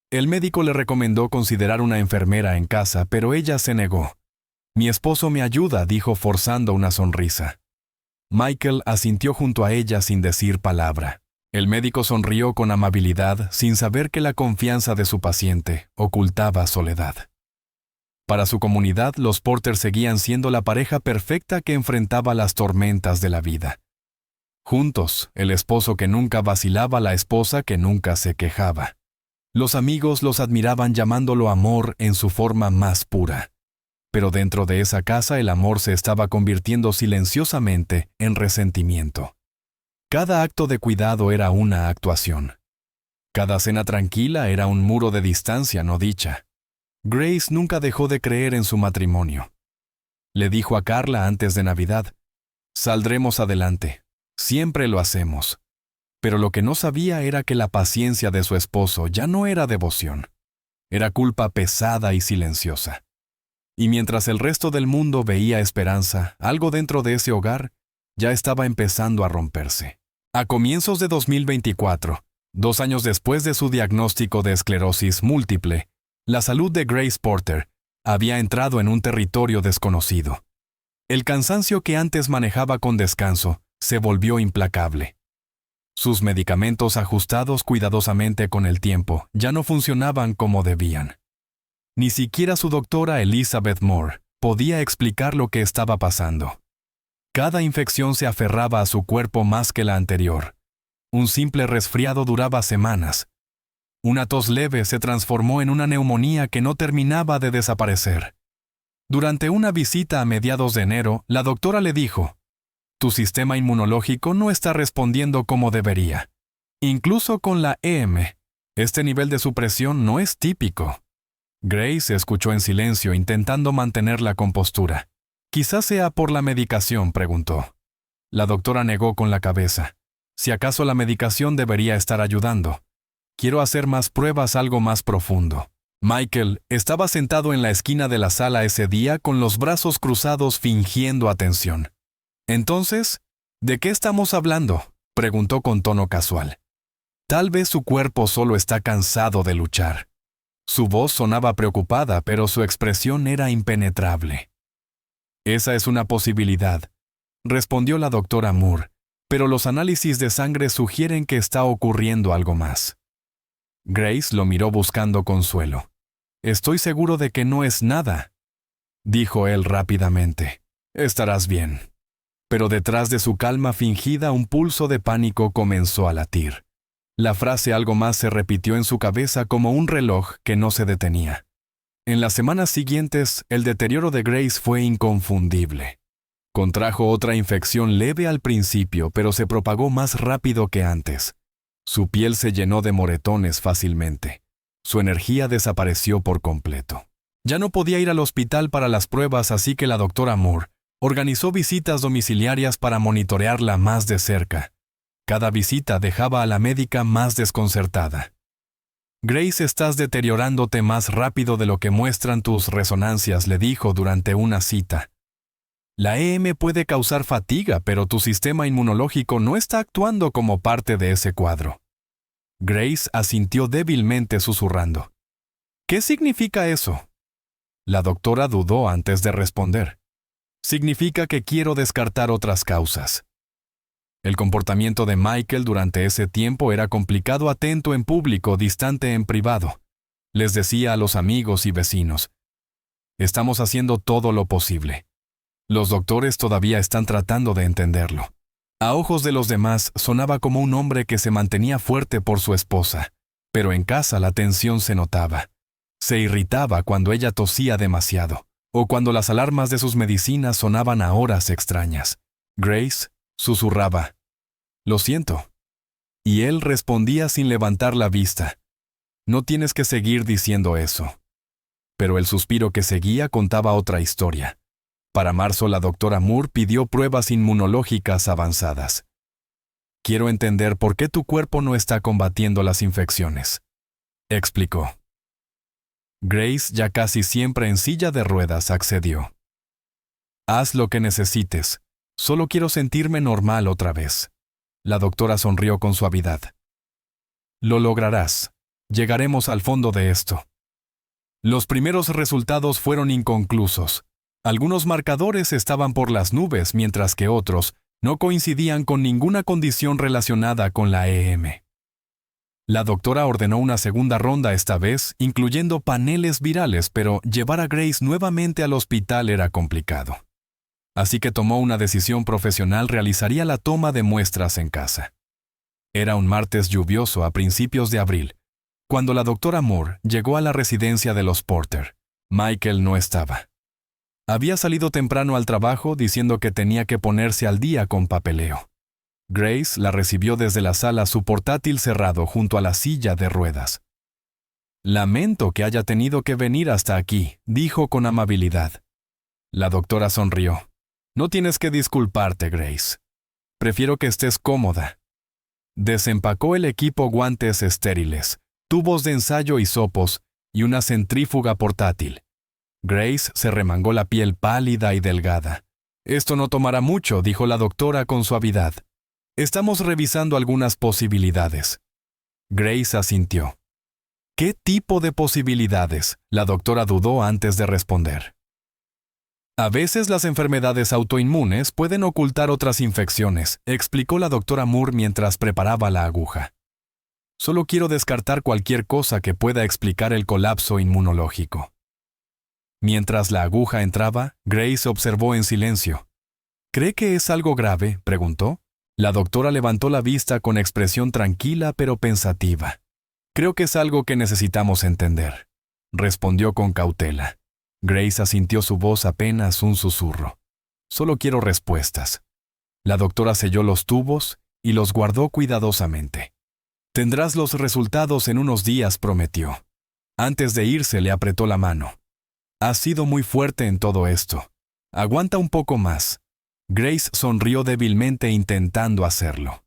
El médico le recomendó considerar una enfermera en casa, pero ella se negó. «Mi esposo me ayuda», dijo forzando una sonrisa. Michael asintió junto a ella sin decir palabra. El médico sonrió con amabilidad, sin saber que la confianza de su paciente ocultaba soledad. Para su comunidad, los Porter seguían siendo la pareja perfecta que enfrentaba las tormentas de la vida. Juntos, el esposo que nunca vacilaba, la esposa que nunca se quejaba. Los amigos los admiraban llamándolo amor en su forma más pura. Pero dentro de esa casa el amor se estaba convirtiendo silenciosamente en resentimiento. Cada acto de cuidado era una actuación. Cada cena tranquila era un muro de distancia no dicha. Grace nunca dejó de creer en su matrimonio. Le dijo a Carla antes de Navidad: «Saldremos adelante. Siempre lo hacemos». Pero lo que no sabía era que la paciencia de su esposo ya no era devoción. Era culpa pesada y silenciosa. Y mientras el resto del mundo veía esperanza, algo dentro de ese hogar ya estaba empezando a romperse. A comienzos de 2024, 2 años después de su diagnóstico de esclerosis múltiple, la salud de Grace Porter había entrado en un territorio desconocido. El cansancio que antes manejaba con descanso se volvió implacable. Sus medicamentos, ajustados cuidadosamente con el tiempo, ya no funcionaban como debían. Ni siquiera su doctora Elizabeth Moore podía explicar lo que estaba pasando. Cada infección se aferraba a su cuerpo más que la anterior. Un simple resfriado duraba semanas. Una tos leve se transformó en una neumonía que no terminaba de desaparecer. Durante una visita a mediados de enero, la doctora le dijo: «Tu sistema inmunológico no está respondiendo como debería. Incluso con la EM, este nivel de supresión no es típico». Grace escuchó en silencio, intentando mantener la compostura. «Quizás sea por la medicación», preguntó. La doctora negó con la cabeza. «Si acaso la medicación debería estar ayudando. Quiero hacer más pruebas, algo más profundo». Michael estaba sentado en la esquina de la sala ese día con los brazos cruzados fingiendo atención. «Entonces, ¿de qué estamos hablando?», preguntó con tono casual. Tal vez su cuerpo solo está cansado de luchar. Su voz sonaba preocupada, pero su expresión era impenetrable. «Esa es una posibilidad», respondió la doctora Moore, «pero los análisis de sangre sugieren que está ocurriendo algo más». Grace lo miró buscando consuelo. «Estoy seguro de que no es nada», dijo él rápidamente. «Estarás bien». Pero detrás de su calma fingida un pulso de pánico comenzó a latir. La frase «algo más» se repitió en su cabeza como un reloj que no se detenía. En las semanas siguientes, el deterioro de Grace fue inconfundible. Contrajo otra infección leve al principio, pero se propagó más rápido que antes. Su piel se llenó de moretones fácilmente. Su energía desapareció por completo. Ya no podía ir al hospital para las pruebas, así que la doctora Moore organizó visitas domiciliarias para monitorearla más de cerca. Cada visita dejaba a la médica más desconcertada. «Grace, estás deteriorándote más rápido de lo que muestran tus resonancias», le dijo durante una cita. «La EM puede causar fatiga, pero tu sistema inmunológico no está actuando como parte de ese cuadro». Grace asintió débilmente, susurrando. «¿Qué significa eso?». La doctora dudó antes de responder. «Significa que quiero descartar otras causas». El comportamiento de Michael durante ese tiempo era complicado, atento en público, distante en privado. Les decía a los amigos y vecinos: «Estamos haciendo todo lo posible». Los doctores todavía están tratando de entenderlo. A ojos de los demás sonaba como un hombre que se mantenía fuerte por su esposa, pero en casa la tensión se notaba. Se irritaba cuando ella tosía demasiado, o cuando las alarmas de sus medicinas sonaban a horas extrañas. Grace susurraba: «Lo siento». Y él respondía sin levantar la vista: «No tienes que seguir diciendo eso». Pero el suspiro que seguía contaba otra historia. Para marzo, la doctora Moore pidió pruebas inmunológicas avanzadas. «Quiero entender por qué tu cuerpo no está combatiendo las infecciones», explicó. Grace, ya casi siempre en silla de ruedas, accedió. «Haz lo que necesites. Solo quiero sentirme normal otra vez». La doctora sonrió con suavidad. «Lo lograrás. Llegaremos al fondo de esto». Los primeros resultados fueron inconclusos. Algunos marcadores estaban por las nubes, mientras que otros no coincidían con ninguna condición relacionada con la EM. La doctora ordenó una segunda ronda esta vez, incluyendo paneles virales, pero llevar a Grace nuevamente al hospital era complicado. Así que tomó una decisión profesional: realizaría la toma de muestras en casa. Era un martes lluvioso a principios de abril, cuando la doctora Moore llegó a la residencia de los Porter. Michael no estaba. Había salido temprano al trabajo diciendo que tenía que ponerse al día con papeleo. Grace la recibió desde la sala, su portátil cerrado junto a la silla de ruedas. «Lamento que haya tenido que venir hasta aquí», dijo con amabilidad. La doctora sonrió. «No tienes que disculparte, Grace. Prefiero que estés cómoda». Desempacó el equipo: guantes estériles, tubos de ensayo, hisopos y una centrífuga portátil. Grace se remangó la piel pálida y delgada. «Esto no tomará mucho», dijo la doctora con suavidad. «Estamos revisando algunas posibilidades». Grace asintió. «¿Qué tipo de posibilidades?», la doctora dudó antes de responder. «A veces las enfermedades autoinmunes pueden ocultar otras infecciones», explicó la doctora Moore mientras preparaba la aguja. «Solo quiero descartar cualquier cosa que pueda explicar el colapso inmunológico». Mientras la aguja entraba, Grace observó en silencio. «¿Cree que es algo grave?», preguntó. La doctora levantó la vista con expresión tranquila pero pensativa. «Creo que es algo que necesitamos entender», respondió con cautela. Grace asintió, su voz apenas un susurro. «Solo quiero respuestas». La doctora selló los tubos y los guardó cuidadosamente. «Tendrás los resultados en unos días», prometió. Antes de irse le apretó la mano. Has sido muy fuerte en todo esto. Aguanta un poco más. Grace sonrió débilmente intentando hacerlo.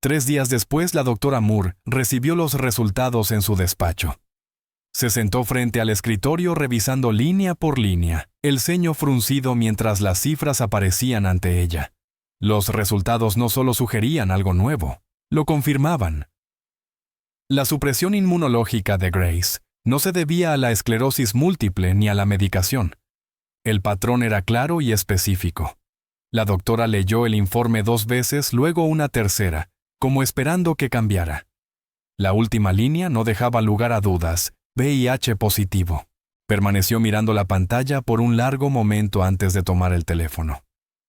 3 días después, la doctora Moore recibió los resultados en su despacho. Se sentó frente al escritorio revisando línea por línea, el ceño fruncido mientras las cifras aparecían ante ella. Los resultados no solo sugerían algo nuevo, lo confirmaban. La supresión inmunológica de Grace no se debía a la esclerosis múltiple ni a la medicación. El patrón era claro y específico. La doctora leyó el informe 2 veces, luego una tercera, como esperando que cambiara. La última línea no dejaba lugar a dudas: VIH positivo. Permaneció mirando la pantalla por un largo momento antes de tomar el teléfono.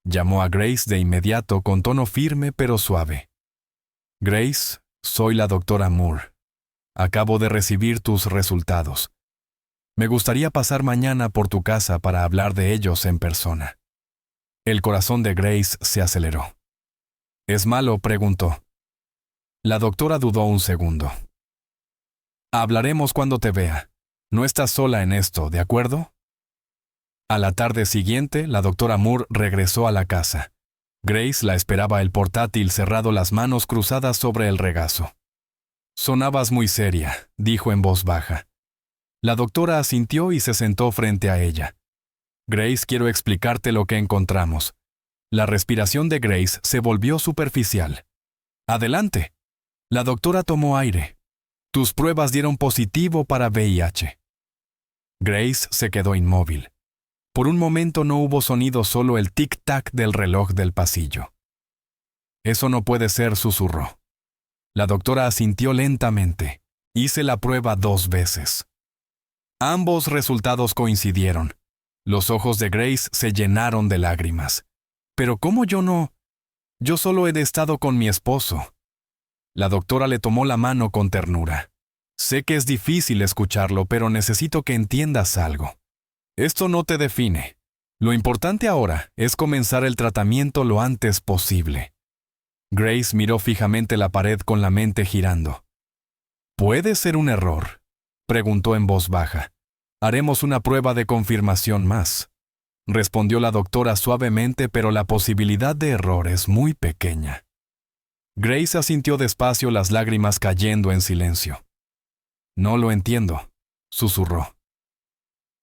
Llamó a Grace de inmediato con tono firme pero suave. Grace, soy la doctora Moore. Acabo de recibir tus resultados. Me gustaría pasar mañana por tu casa para hablar de ellos en persona. El corazón de Grace se aceleró. ¿Es malo?, preguntó. La doctora dudó un segundo. Hablaremos cuando te vea. No estás sola en esto, ¿de acuerdo? A la tarde siguiente, la doctora Moore regresó a la casa. Grace la esperaba el portátil cerrado, las manos cruzadas sobre el regazo. Sonabas muy seria, dijo en voz baja. La doctora asintió y se sentó frente a ella. Grace, quiero explicarte lo que encontramos. La respiración de Grace se volvió superficial. Adelante. La doctora tomó aire. Tus pruebas dieron positivo para VIH. Grace se quedó inmóvil. Por un momento no hubo sonido, solo el tic-tac del reloj del pasillo. Eso no puede ser, susurró. La doctora asintió lentamente. Hice la prueba 2 veces. Ambos resultados coincidieron. Los ojos de Grace se llenaron de lágrimas. ¿Pero cómo yo no? Yo solo he estado con mi esposo. La doctora le tomó la mano con ternura. Sé que es difícil escucharlo, pero necesito que entiendas algo. Esto no te define. Lo importante ahora es comenzar el tratamiento lo antes posible. Grace miró fijamente la pared con la mente girando. ¿Puede ser un error?, preguntó en voz baja. Haremos una prueba de confirmación más, respondió la doctora suavemente, pero la posibilidad de error es muy pequeña. Grace asintió despacio, las lágrimas cayendo en silencio. No lo entiendo, susurró.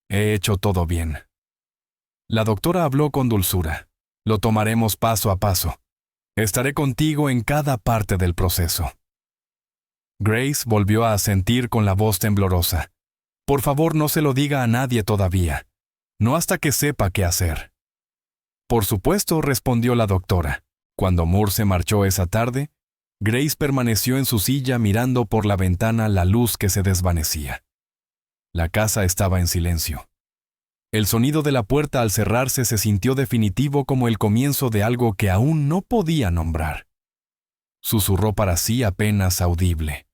He hecho todo bien. La doctora habló con dulzura. Lo tomaremos paso a paso. Estaré contigo en cada parte del proceso. Grace volvió a asentir con la voz temblorosa. Por favor, no se lo diga a nadie todavía. No hasta que sepa qué hacer. Por supuesto, respondió la doctora. Cuando Moore se marchó esa tarde, Grace permaneció en su silla mirando por la ventana la luz que se desvanecía. La casa estaba en silencio. El sonido de la puerta al cerrarse se sintió definitivo, como el comienzo de algo que aún no podía nombrar. Susurró para sí, apenas audible.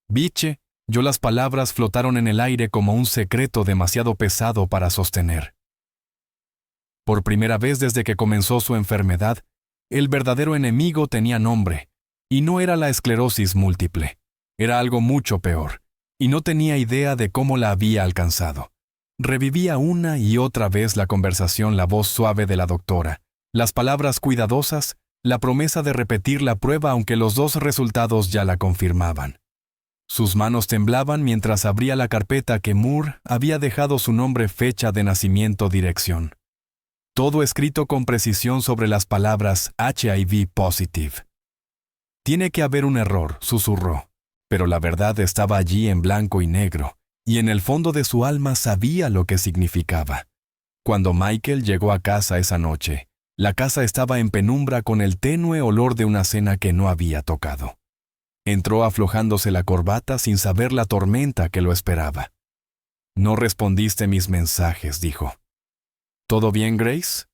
Biche, las palabras flotaron en el aire como un secreto demasiado pesado para sostener. Por primera vez desde que comenzó su enfermedad, el verdadero enemigo tenía nombre, y no era la esclerosis múltiple. Era algo mucho peor, y no tenía idea de cómo la había alcanzado. Revivía una y otra vez la conversación, la voz suave de la doctora, las palabras cuidadosas, la promesa de repetir la prueba aunque los 2 resultados ya la confirmaban. Sus manos temblaban mientras abría la carpeta que Moore había dejado su nombre, fecha de nacimiento, dirección. Todo escrito con precisión sobre las palabras HIV positive. Tiene que haber un error, susurró, pero la verdad estaba allí en blanco y negro, y en el fondo de su alma sabía lo que significaba. Cuando Michael llegó a casa esa noche, la casa estaba en penumbra con el tenue olor de una cena que no había tocado. Entró aflojándose la corbata sin saber la tormenta que lo esperaba. No respondiste mis mensajes, dijo. ¿Todo bien, Grace?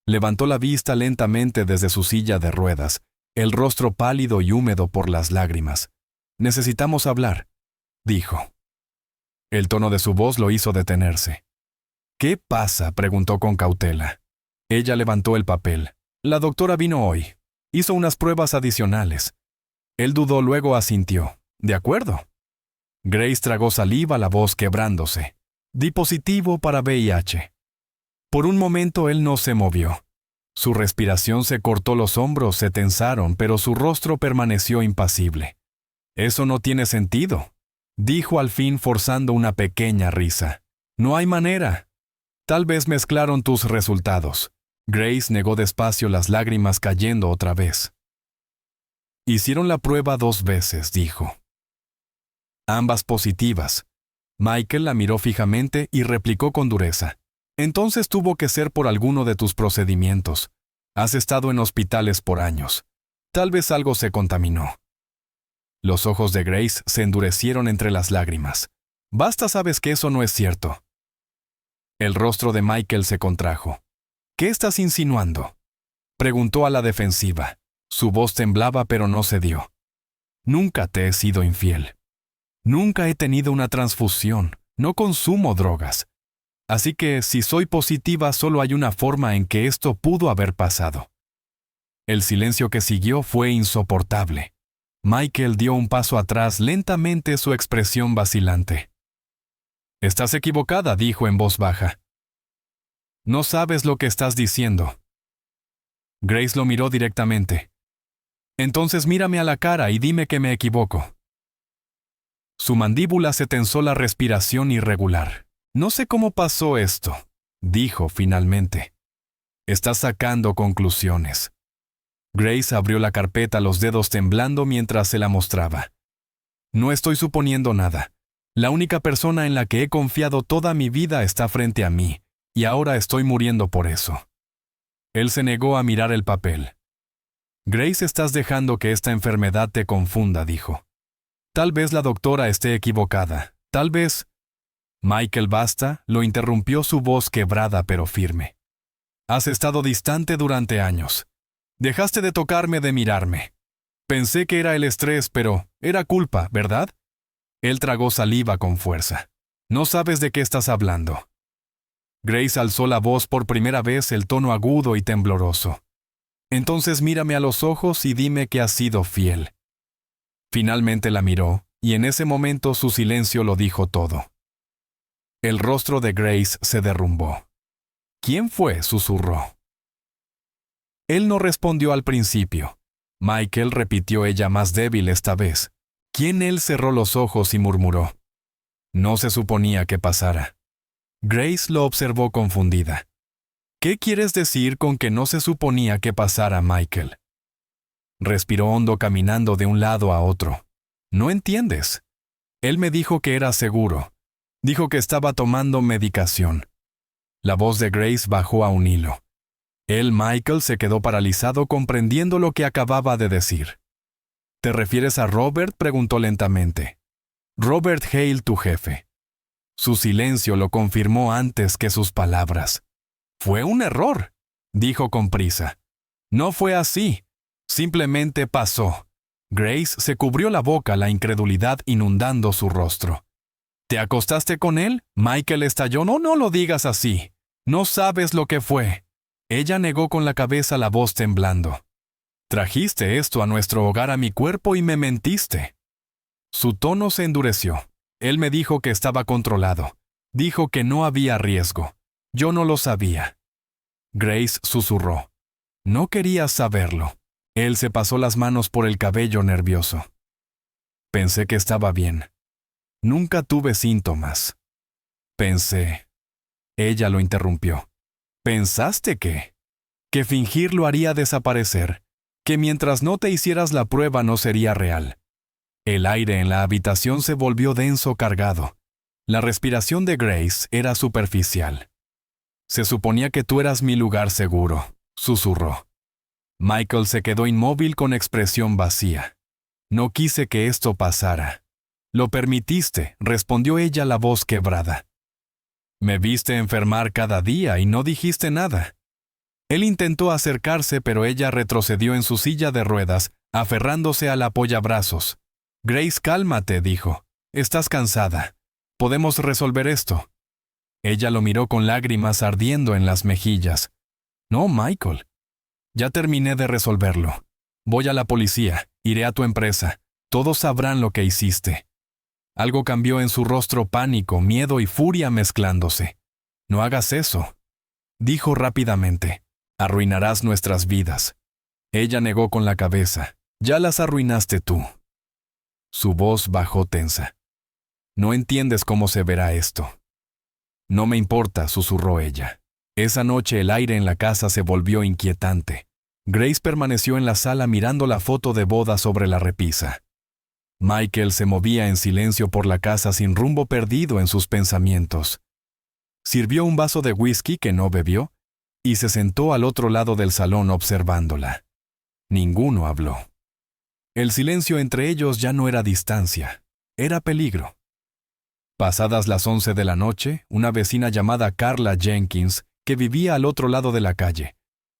Levantó la vista lentamente desde su silla de ruedas, el rostro pálido y húmedo por las lágrimas. Necesitamos hablar, dijo. El tono de su voz lo hizo detenerse. ¿Qué pasa?, preguntó con cautela. Ella levantó el papel. La doctora vino hoy. Hizo unas pruebas adicionales. Él dudó, luego asintió. De acuerdo. Grace tragó saliva, la voz quebrándose. Di positivo para VIH. Por un momento él no se movió. Su respiración se cortó, los hombros se tensaron, pero su rostro permaneció impasible. Eso no tiene sentido, dijo al fin forzando una pequeña risa. No hay manera. Tal vez mezclaron tus resultados. Grace negó despacio, las lágrimas cayendo otra vez. Hicieron la prueba 2 veces, dijo. Ambas positivas. Michael la miró fijamente y replicó con dureza. Entonces tuvo que ser por alguno de tus procedimientos. Has estado en hospitales por años. Tal vez algo se contaminó. Los ojos de Grace se endurecieron entre las lágrimas. Basta, sabes que eso no es cierto. El rostro de Michael se contrajo. ¿Qué estás insinuando? Preguntó a la defensiva. Su voz temblaba pero no cedió. Nunca te he sido infiel. Nunca he tenido una transfusión. No consumo drogas. Así que si soy positiva solo hay una forma en que esto pudo haber pasado. El silencio que siguió fue insoportable. Michael dio un paso atrás, lentamente, su expresión vacilante. Estás equivocada, dijo en voz baja. No sabes lo que estás diciendo. Grace lo miró directamente. Entonces mírame a la cara y dime que me equivoco. Su mandíbula se tensó, la respiración irregular. No sé cómo pasó esto, dijo finalmente. Estás sacando conclusiones. Grace abrió la carpeta, los dedos temblando mientras se la mostraba. No estoy suponiendo nada. La única persona en la que he confiado toda mi vida está frente a mí, y ahora estoy muriendo por eso. Él se negó a mirar el papel. Grace, estás dejando que esta enfermedad te confunda, dijo. Tal vez la doctora esté equivocada. Tal vez... Michael, basta, lo interrumpió, su voz quebrada pero firme. Has estado distante durante años. Dejaste de tocarme, de mirarme. Pensé que era el estrés, pero era culpa, ¿verdad? Él tragó saliva con fuerza. No sabes de qué estás hablando. Grace alzó la voz por primera vez, el tono agudo y tembloroso. Entonces mírame a los ojos y dime que has sido fiel. Finalmente la miró, y en ese momento su silencio lo dijo todo. El rostro de Grace se derrumbó. ¿Quién fue?, susurró. Él no respondió al principio. Michael, repitió ella, más débil esta vez. ¿Quién? Él cerró los ojos y murmuró. No se suponía que pasara. Grace lo observó confundida. ¿Qué quieres decir con que no se suponía que pasara, Michael? Respiró hondo, caminando de un lado a otro. ¿No entiendes? Él me dijo que era seguro. Dijo que estaba tomando medicación. La voz de Grace bajó a un hilo. Él, Michael, se quedó paralizado, comprendiendo lo que acababa de decir. ¿Te refieres a Robert?, preguntó lentamente. Robert Hale, tu jefe. Su silencio lo confirmó antes que sus palabras. Fue un error, dijo con prisa. No fue así. Simplemente pasó. Grace se cubrió la boca, la incredulidad inundando su rostro. ¿Te acostaste con él? Michael estalló. No, no lo digas así. No sabes lo que fue. Ella negó con la cabeza, la voz temblando. Trajiste esto a nuestro hogar, a mi cuerpo, y me mentiste. Su tono se endureció. Él me dijo que estaba controlado. Dijo que no había riesgo. Yo no lo sabía. Grace susurró. No querías saberlo. Él se pasó las manos por el cabello, nervioso. Pensé que estaba bien. Nunca tuve síntomas. Pensé. Ella lo interrumpió. ¿Pensaste qué? Que fingir lo haría desaparecer. Que mientras no te hicieras la prueba no sería real. El aire en la habitación se volvió denso, cargado. La respiración de Grace era superficial. Se suponía que tú eras mi lugar seguro, susurró. Michael se quedó inmóvil con expresión vacía. No quise que esto pasara. Lo permitiste, respondió ella, la voz quebrada. Me viste enfermar cada día y no dijiste nada. Él intentó acercarse, pero ella retrocedió en su silla de ruedas, aferrándose al apoyabrazos. Grace, cálmate, dijo. Estás cansada. Podemos resolver esto. Ella lo miró con lágrimas ardiendo en las mejillas. No, Michael. Ya terminé de resolverlo. Voy a la policía, iré a tu empresa. Todos sabrán lo que hiciste. Algo cambió en su rostro: pánico, miedo y furia mezclándose. «No hagas eso», dijo rápidamente. «Arruinarás nuestras vidas». Ella negó con la cabeza. «Ya las arruinaste tú». Su voz bajó tensa. «No entiendes cómo se verá esto». «No me importa», susurró ella. Esa noche el aire en la casa se volvió inquietante. Grace permaneció en la sala mirando la foto de boda sobre la repisa. Michael se movía en silencio por la casa sin rumbo, perdido en sus pensamientos. Sirvió un vaso de whisky que no bebió y se sentó al otro lado del salón observándola. Ninguno habló. El silencio entre ellos ya no era distancia, era peligro. Pasadas las 11 de la noche, una vecina llamada Carla Jenkins, que vivía al otro lado de la calle,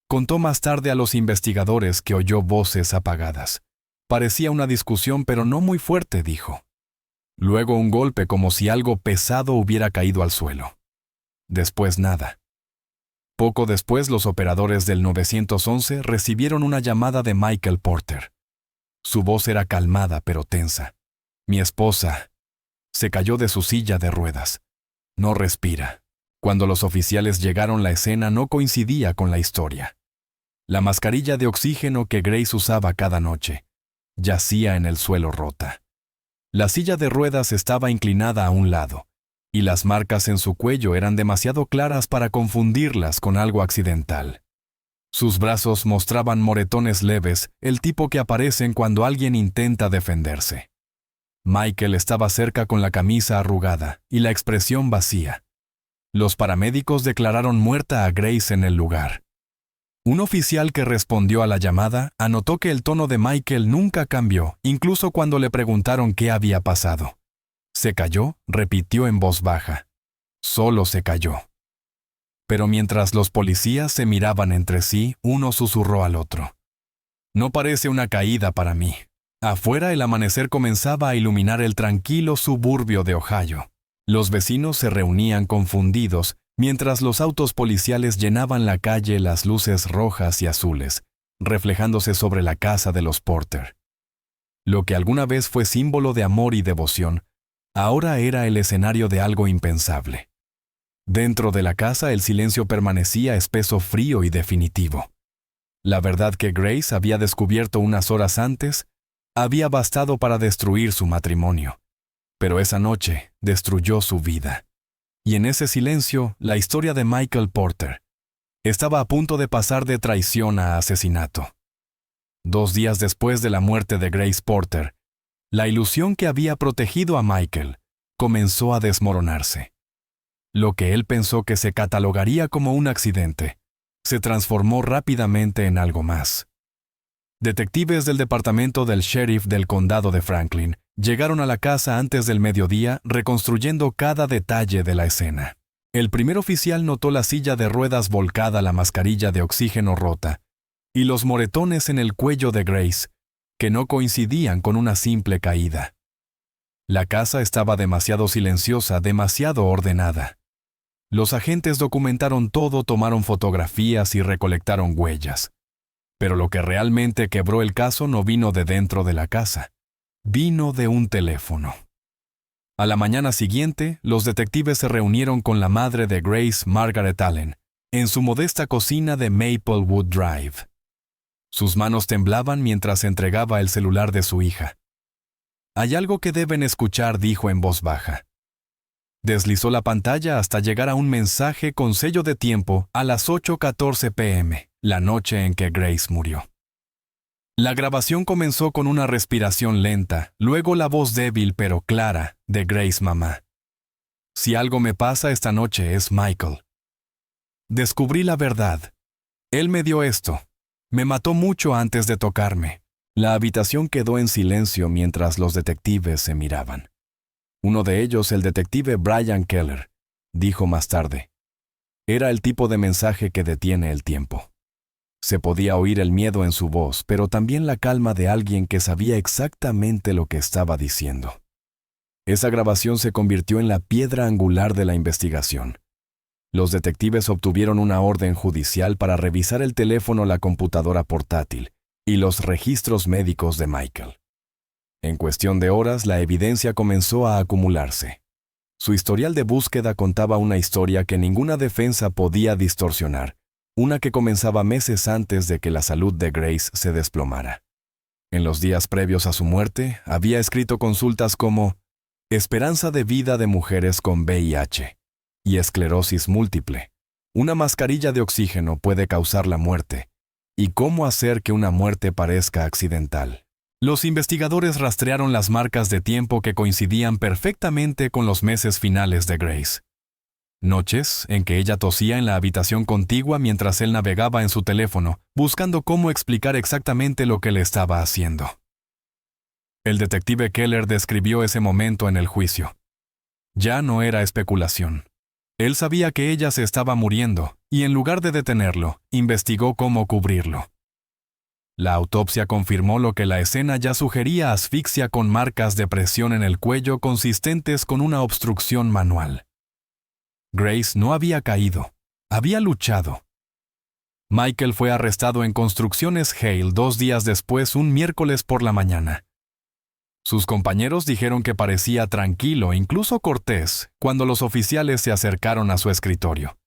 contó más tarde a los investigadores que oyó voces apagadas. Parecía una discusión, pero no muy fuerte, dijo. Luego un golpe, como si algo pesado hubiera caído al suelo. Después nada. Poco después, los operadores del 911 recibieron una llamada de Michael Porter. Su voz era calmada pero tensa. «Mi esposa se cayó de su silla de ruedas. No respira». Cuando los oficiales llegaron, la escena no coincidía con la historia. La mascarilla de oxígeno que Grace usaba cada noche yacía en el suelo rota. La silla de ruedas estaba inclinada a un lado, y las marcas en su cuello eran demasiado claras para confundirlas con algo accidental. Sus brazos mostraban moretones leves, el tipo que aparecen cuando alguien intenta defenderse. Michael estaba cerca con la camisa arrugada y la expresión vacía. Los paramédicos declararon muerta a Grace en el lugar. Un oficial que respondió a la llamada anotó que el tono de Michael nunca cambió, incluso cuando le preguntaron qué había pasado. «Se cayó», repitió en voz baja. «Solo se cayó». Pero mientras los policías se miraban entre sí, uno susurró al otro. «No parece una caída para mí». Afuera el amanecer comenzaba a iluminar el tranquilo suburbio de Ohio. Los vecinos se reunían confundidos, mientras los autos policiales llenaban la calle, las luces rojas y azules, reflejándose sobre la casa de los Porter. Lo que alguna vez fue símbolo de amor y devoción, ahora era el escenario de algo impensable. Dentro de la casa el silencio permanecía espeso, frío y definitivo. La verdad que Grace había descubierto unas horas antes había bastado para destruir su matrimonio, pero esa noche destruyó su vida. Y en ese silencio, la historia de Michael Porter estaba a punto de pasar de traición a asesinato. 2 días después de la muerte de Grace Porter, la ilusión que había protegido a Michael comenzó a desmoronarse. Lo que él pensó que se catalogaría como un accidente se transformó rápidamente en algo más. Detectives del departamento del sheriff del condado de Franklin llegaron a la casa antes del mediodía, reconstruyendo cada detalle de la escena. El primer oficial notó la silla de ruedas volcada, la mascarilla de oxígeno rota y los moretones en el cuello de Grace, que no coincidían con una simple caída. La casa estaba demasiado silenciosa, demasiado ordenada. Los agentes documentaron todo, tomaron fotografías y recolectaron huellas. Pero lo que realmente quebró el caso no vino de dentro de la casa. Vino de un teléfono. A la mañana siguiente, los detectives se reunieron con la madre de Grace, Margaret Allen, en su modesta cocina de Maplewood Drive. Sus manos temblaban mientras entregaba el celular de su hija. «Hay algo que deben escuchar», dijo en voz baja. Deslizó la pantalla hasta llegar a un mensaje con sello de tiempo a las 8:14 p.m., la noche en que Grace murió. La grabación comenzó con una respiración lenta, luego la voz débil pero clara de Grace mamá. «Si algo me pasa esta noche es Michael. Descubrí la verdad. Él me dio esto. Me mató mucho antes de tocarme». La habitación quedó en silencio mientras los detectives se miraban. Uno de ellos, el detective Brian Keller, dijo más tarde: «Era el tipo de mensaje que detiene el tiempo». Se podía oír el miedo en su voz, pero también la calma de alguien que sabía exactamente lo que estaba diciendo. Esa grabación se convirtió en la piedra angular de la investigación. Los detectives obtuvieron una orden judicial para revisar el teléfono, la computadora portátil y los registros médicos de Michael. En cuestión de horas, la evidencia comenzó a acumularse. Su historial de búsqueda contaba una historia que ninguna defensa podía distorsionar, una que comenzaba meses antes de que la salud de Grace se desplomara. En los días previos a su muerte, había escrito consultas como Esperanza de vida de mujeres con VIH y esclerosis múltiple. Una mascarilla de oxígeno puede causar la muerte. ¿Y cómo hacer que una muerte parezca accidental? Los investigadores rastrearon las marcas de tiempo que coincidían perfectamente con los meses finales de Grace. Noches en que ella tosía en la habitación contigua mientras él navegaba en su teléfono, buscando cómo explicar exactamente lo que le estaba haciendo. El detective Keller describió ese momento en el juicio. Ya no era especulación. Él sabía que ella se estaba muriendo, y en lugar de detenerlo, investigó cómo cubrirlo. La autopsia confirmó lo que la escena ya sugería: asfixia con marcas de presión en el cuello consistentes con una obstrucción manual. Grace no había caído, había luchado. Michael fue arrestado en Construcciones Hale 2 días después, un miércoles por la mañana. Sus compañeros dijeron que parecía tranquilo, incluso cortés, cuando los oficiales se acercaron a su escritorio.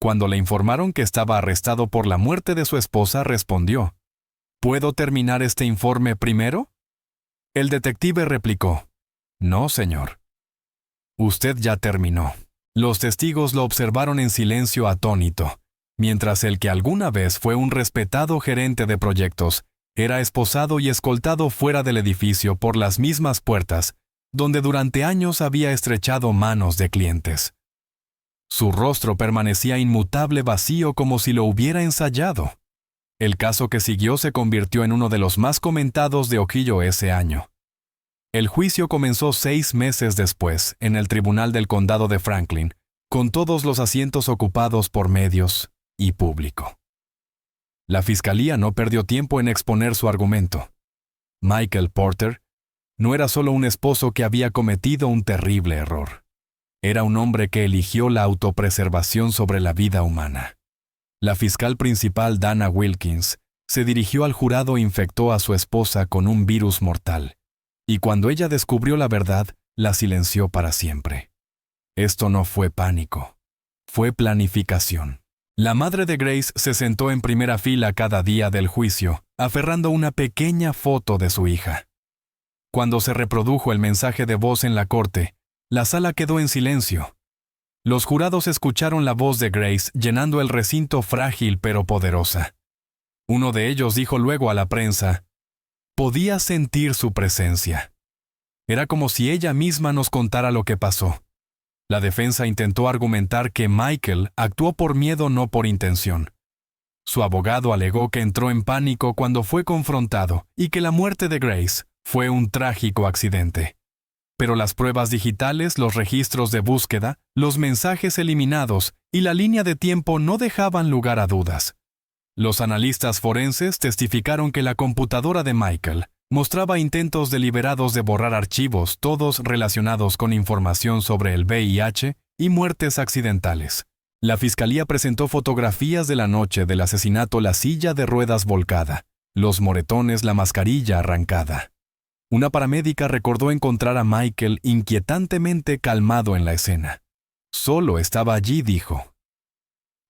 Cuando le informaron que estaba arrestado por la muerte de su esposa, respondió: ¿Puedo terminar este informe primero? El detective replicó: No, señor. Usted ya terminó. Los testigos lo observaron en silencio atónito, mientras el que alguna vez fue un respetado gerente de proyectos era esposado y escoltado fuera del edificio por las mismas puertas donde durante años había estrechado manos de clientes. Su rostro permanecía inmutable, vacío, como si lo hubiera ensayado. El caso que siguió se convirtió en uno de los más comentados de Ohio ese año. El juicio comenzó 6 meses después, en el Tribunal del Condado de Franklin, con todos los asientos ocupados por medios y público. La fiscalía no perdió tiempo en exponer su argumento. Michael Porter no era solo un esposo que había cometido un terrible error. Era un hombre que eligió la autopreservación sobre la vida humana. La fiscal principal, Dana Wilkins, se dirigió al jurado e infectó a su esposa con un virus mortal, y cuando ella descubrió la verdad, la silenció para siempre. Esto no fue pánico, fue planificación. La madre de Grace se sentó en primera fila cada día del juicio, aferrando una pequeña foto de su hija. Cuando se reprodujo el mensaje de voz en la corte, la sala quedó en silencio. Los jurados escucharon la voz de Grace llenando el recinto, frágil pero poderosa. Uno de ellos dijo luego a la prensa: podía sentir su presencia. Era como si ella misma nos contara lo que pasó. La defensa intentó argumentar que Michael actuó por miedo, no por intención. Su abogado alegó que entró en pánico cuando fue confrontado y que la muerte de Grace fue un trágico accidente. Pero las pruebas digitales, los registros de búsqueda, los mensajes eliminados y la línea de tiempo no dejaban lugar a dudas. Los analistas forenses testificaron que la computadora de Michael mostraba intentos deliberados de borrar archivos, todos relacionados con información sobre el VIH y muertes accidentales. La fiscalía presentó fotografías de la noche del asesinato: la silla de ruedas volcada, los moretones, la mascarilla arrancada. Una paramédica recordó encontrar a Michael inquietantemente calmado en la escena. Solo estaba allí, dijo.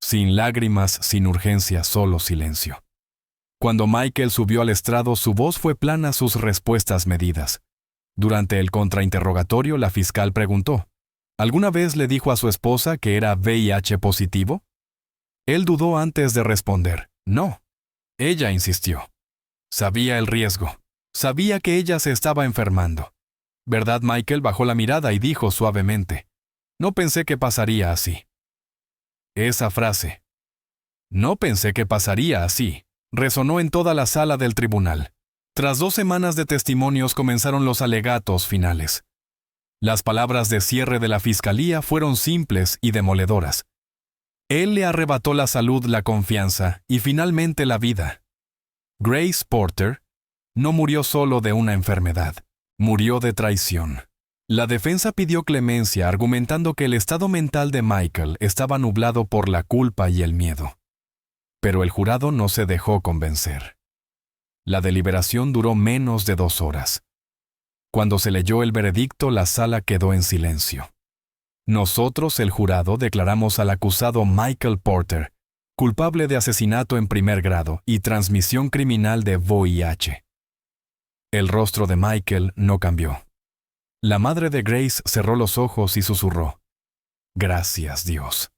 Sin lágrimas, sin urgencia, solo silencio. Cuando Michael subió al estrado, su voz fue plana, sus respuestas medidas. Durante el contrainterrogatorio, la fiscal preguntó: ¿alguna vez le dijo a su esposa que era VIH positivo? Él dudó antes de responder: no. Ella insistió. Sabía el riesgo. Sabía que ella se estaba enfermando. ¿Verdad? Michael bajó la mirada y dijo suavemente: no pensé que pasaría así. Esa frase, no pensé que pasaría así, resonó en toda la sala del tribunal. Tras 2 semanas de testimonios comenzaron los alegatos finales. Las palabras de cierre de la fiscalía fueron simples y demoledoras. Él le arrebató la salud, la confianza y finalmente la vida. Grace Porter no murió solo de una enfermedad, murió de traición. La defensa pidió clemencia, argumentando que el estado mental de Michael estaba nublado por la culpa y el miedo. Pero el jurado no se dejó convencer. La deliberación duró menos de 2 horas. Cuando se leyó el veredicto, la sala quedó en silencio. Nosotros, el jurado, declaramos al acusado Michael Porter culpable de asesinato en primer grado y transmisión criminal de VIH. El rostro de Michael no cambió. La madre de Grace cerró los ojos y susurró: «Gracias, Dios».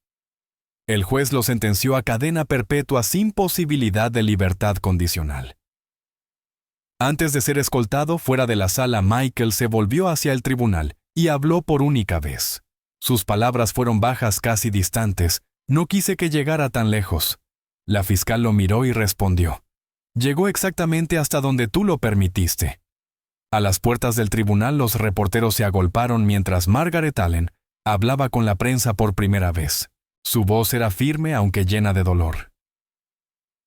El juez lo sentenció a cadena perpetua sin posibilidad de libertad condicional. Antes de ser escoltado fuera de la sala, Michael se volvió hacia el tribunal y habló por única vez. Sus palabras fueron bajas, casi distantes. «No quise que llegara tan lejos». La fiscal lo miró y respondió: «Llegó exactamente hasta donde tú lo permitiste». A las puertas del tribunal, los reporteros se agolparon mientras Margaret Allen hablaba con la prensa por primera vez. Su voz era firme, aunque llena de dolor.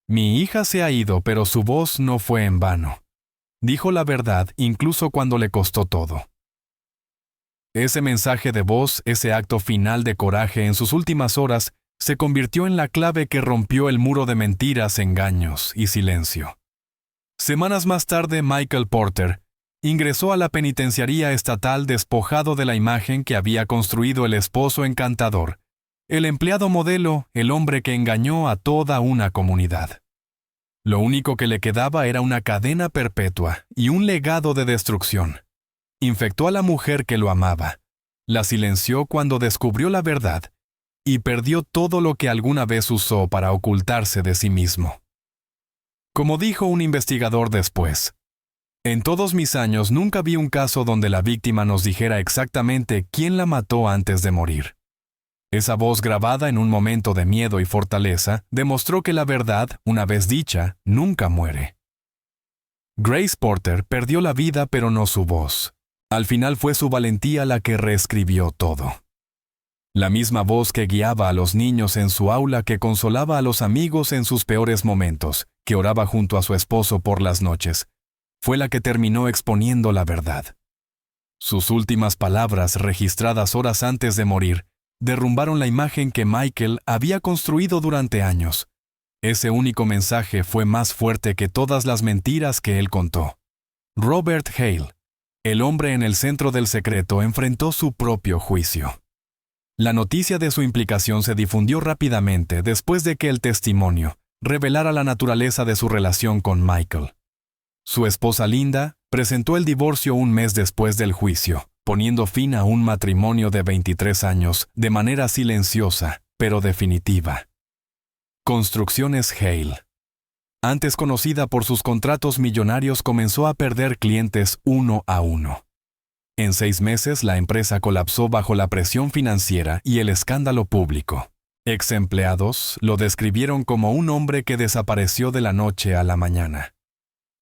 «Mi hija se ha ido, pero su voz no fue en vano. Dijo la verdad, incluso cuando le costó todo». Ese mensaje de voz, ese acto final de coraje en sus últimas horas, se convirtió en la clave que rompió el muro de mentiras, engaños y silencio. Semanas más tarde, Michael Porter ingresó a la penitenciaría estatal despojado de la imagen que había construido el esposo encantador, el empleado modelo, el hombre que engañó a toda una comunidad. Lo único que le quedaba era una cadena perpetua y un legado de destrucción. Infectó a la mujer que lo amaba, la silenció cuando descubrió la verdad y perdió todo lo que alguna vez usó para ocultarse de sí mismo. Como dijo un investigador después: «En todos mis años nunca vi un caso donde la víctima nos dijera exactamente quién la mató antes de morir». Esa voz, grabada en un momento de miedo y fortaleza, demostró que la verdad, una vez dicha, nunca muere. Grace Porter perdió la vida, pero no su voz. Al final fue su valentía la que reescribió todo. La misma voz que guiaba a los niños en su aula, que consolaba a los amigos en sus peores momentos, que oraba junto a su esposo por las noches, fue la que terminó exponiendo la verdad. Sus últimas palabras, registradas horas antes de morir, derrumbaron la imagen que Michael había construido durante años. Ese único mensaje fue más fuerte que todas las mentiras que él contó. Robert Hale, el hombre en el centro del secreto, enfrentó su propio juicio. La noticia de su implicación se difundió rápidamente después de que el testimonio revelara la naturaleza de su relación con Michael. Su esposa Linda presentó el divorcio un mes después del juicio, poniendo fin a un matrimonio de 23 años de manera silenciosa, pero definitiva. Construcciones Hale, antes conocida por sus contratos millonarios, comenzó a perder clientes uno a uno. En 6 meses, la empresa colapsó bajo la presión financiera y el escándalo público. Ex empleados lo describieron como un hombre que desapareció de la noche a la mañana.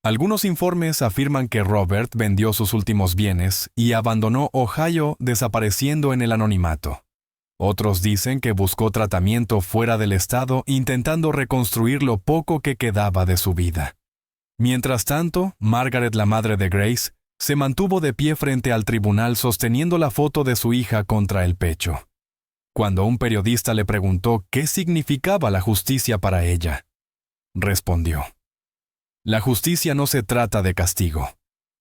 Algunos informes afirman que Robert vendió sus últimos bienes y abandonó Ohio, desapareciendo en el anonimato. Otros dicen que buscó tratamiento fuera del estado, intentando reconstruir lo poco que quedaba de su vida. Mientras tanto, Margaret, la madre de Grace, se mantuvo de pie frente al tribunal sosteniendo la foto de su hija contra el pecho. Cuando un periodista le preguntó qué significaba la justicia para ella, respondió: «La justicia no se trata de castigo,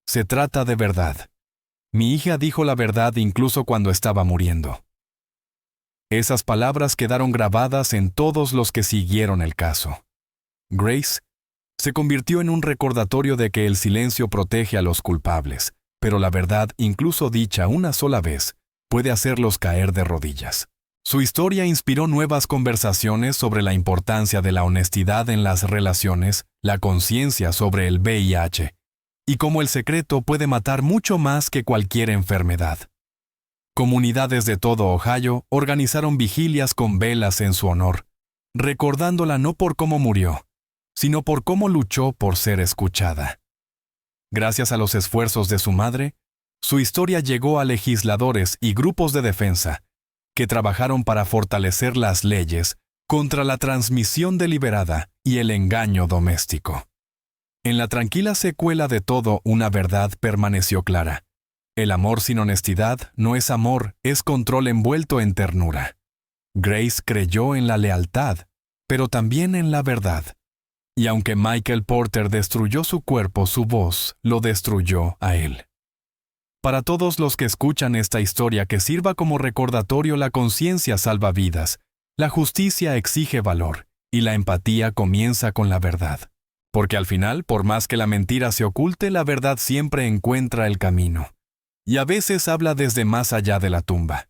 se trata de verdad. Mi hija dijo la verdad incluso cuando estaba muriendo». Esas palabras quedaron grabadas en todos los que siguieron el caso. Grace se convirtió en un recordatorio de que el silencio protege a los culpables, pero la verdad, incluso dicha una sola vez, puede hacerlos caer de rodillas. Su historia inspiró nuevas conversaciones sobre la importancia de la honestidad en las relaciones, la conciencia sobre el VIH, y cómo el secreto puede matar mucho más que cualquier enfermedad. Comunidades de todo Ohio organizaron vigilias con velas en su honor, recordándola no por cómo murió, sino por cómo luchó por ser escuchada. Gracias a los esfuerzos de su madre, su historia llegó a legisladores y grupos de defensa, que trabajaron para fortalecer las leyes contra la transmisión deliberada y el engaño doméstico. En la tranquila secuela de todo, una verdad permaneció clara. El amor sin honestidad no es amor, es control envuelto en ternura. Grace creyó en la lealtad, pero también en la verdad. Y aunque Michael Porter destruyó su cuerpo, su voz lo destruyó a él. Para todos los que escuchan esta historia, que sirva como recordatorio: la conciencia salva vidas, la justicia exige valor, y la empatía comienza con la verdad. Porque al final, por más que la mentira se oculte, la verdad siempre encuentra el camino. Y a veces habla desde más allá de la tumba.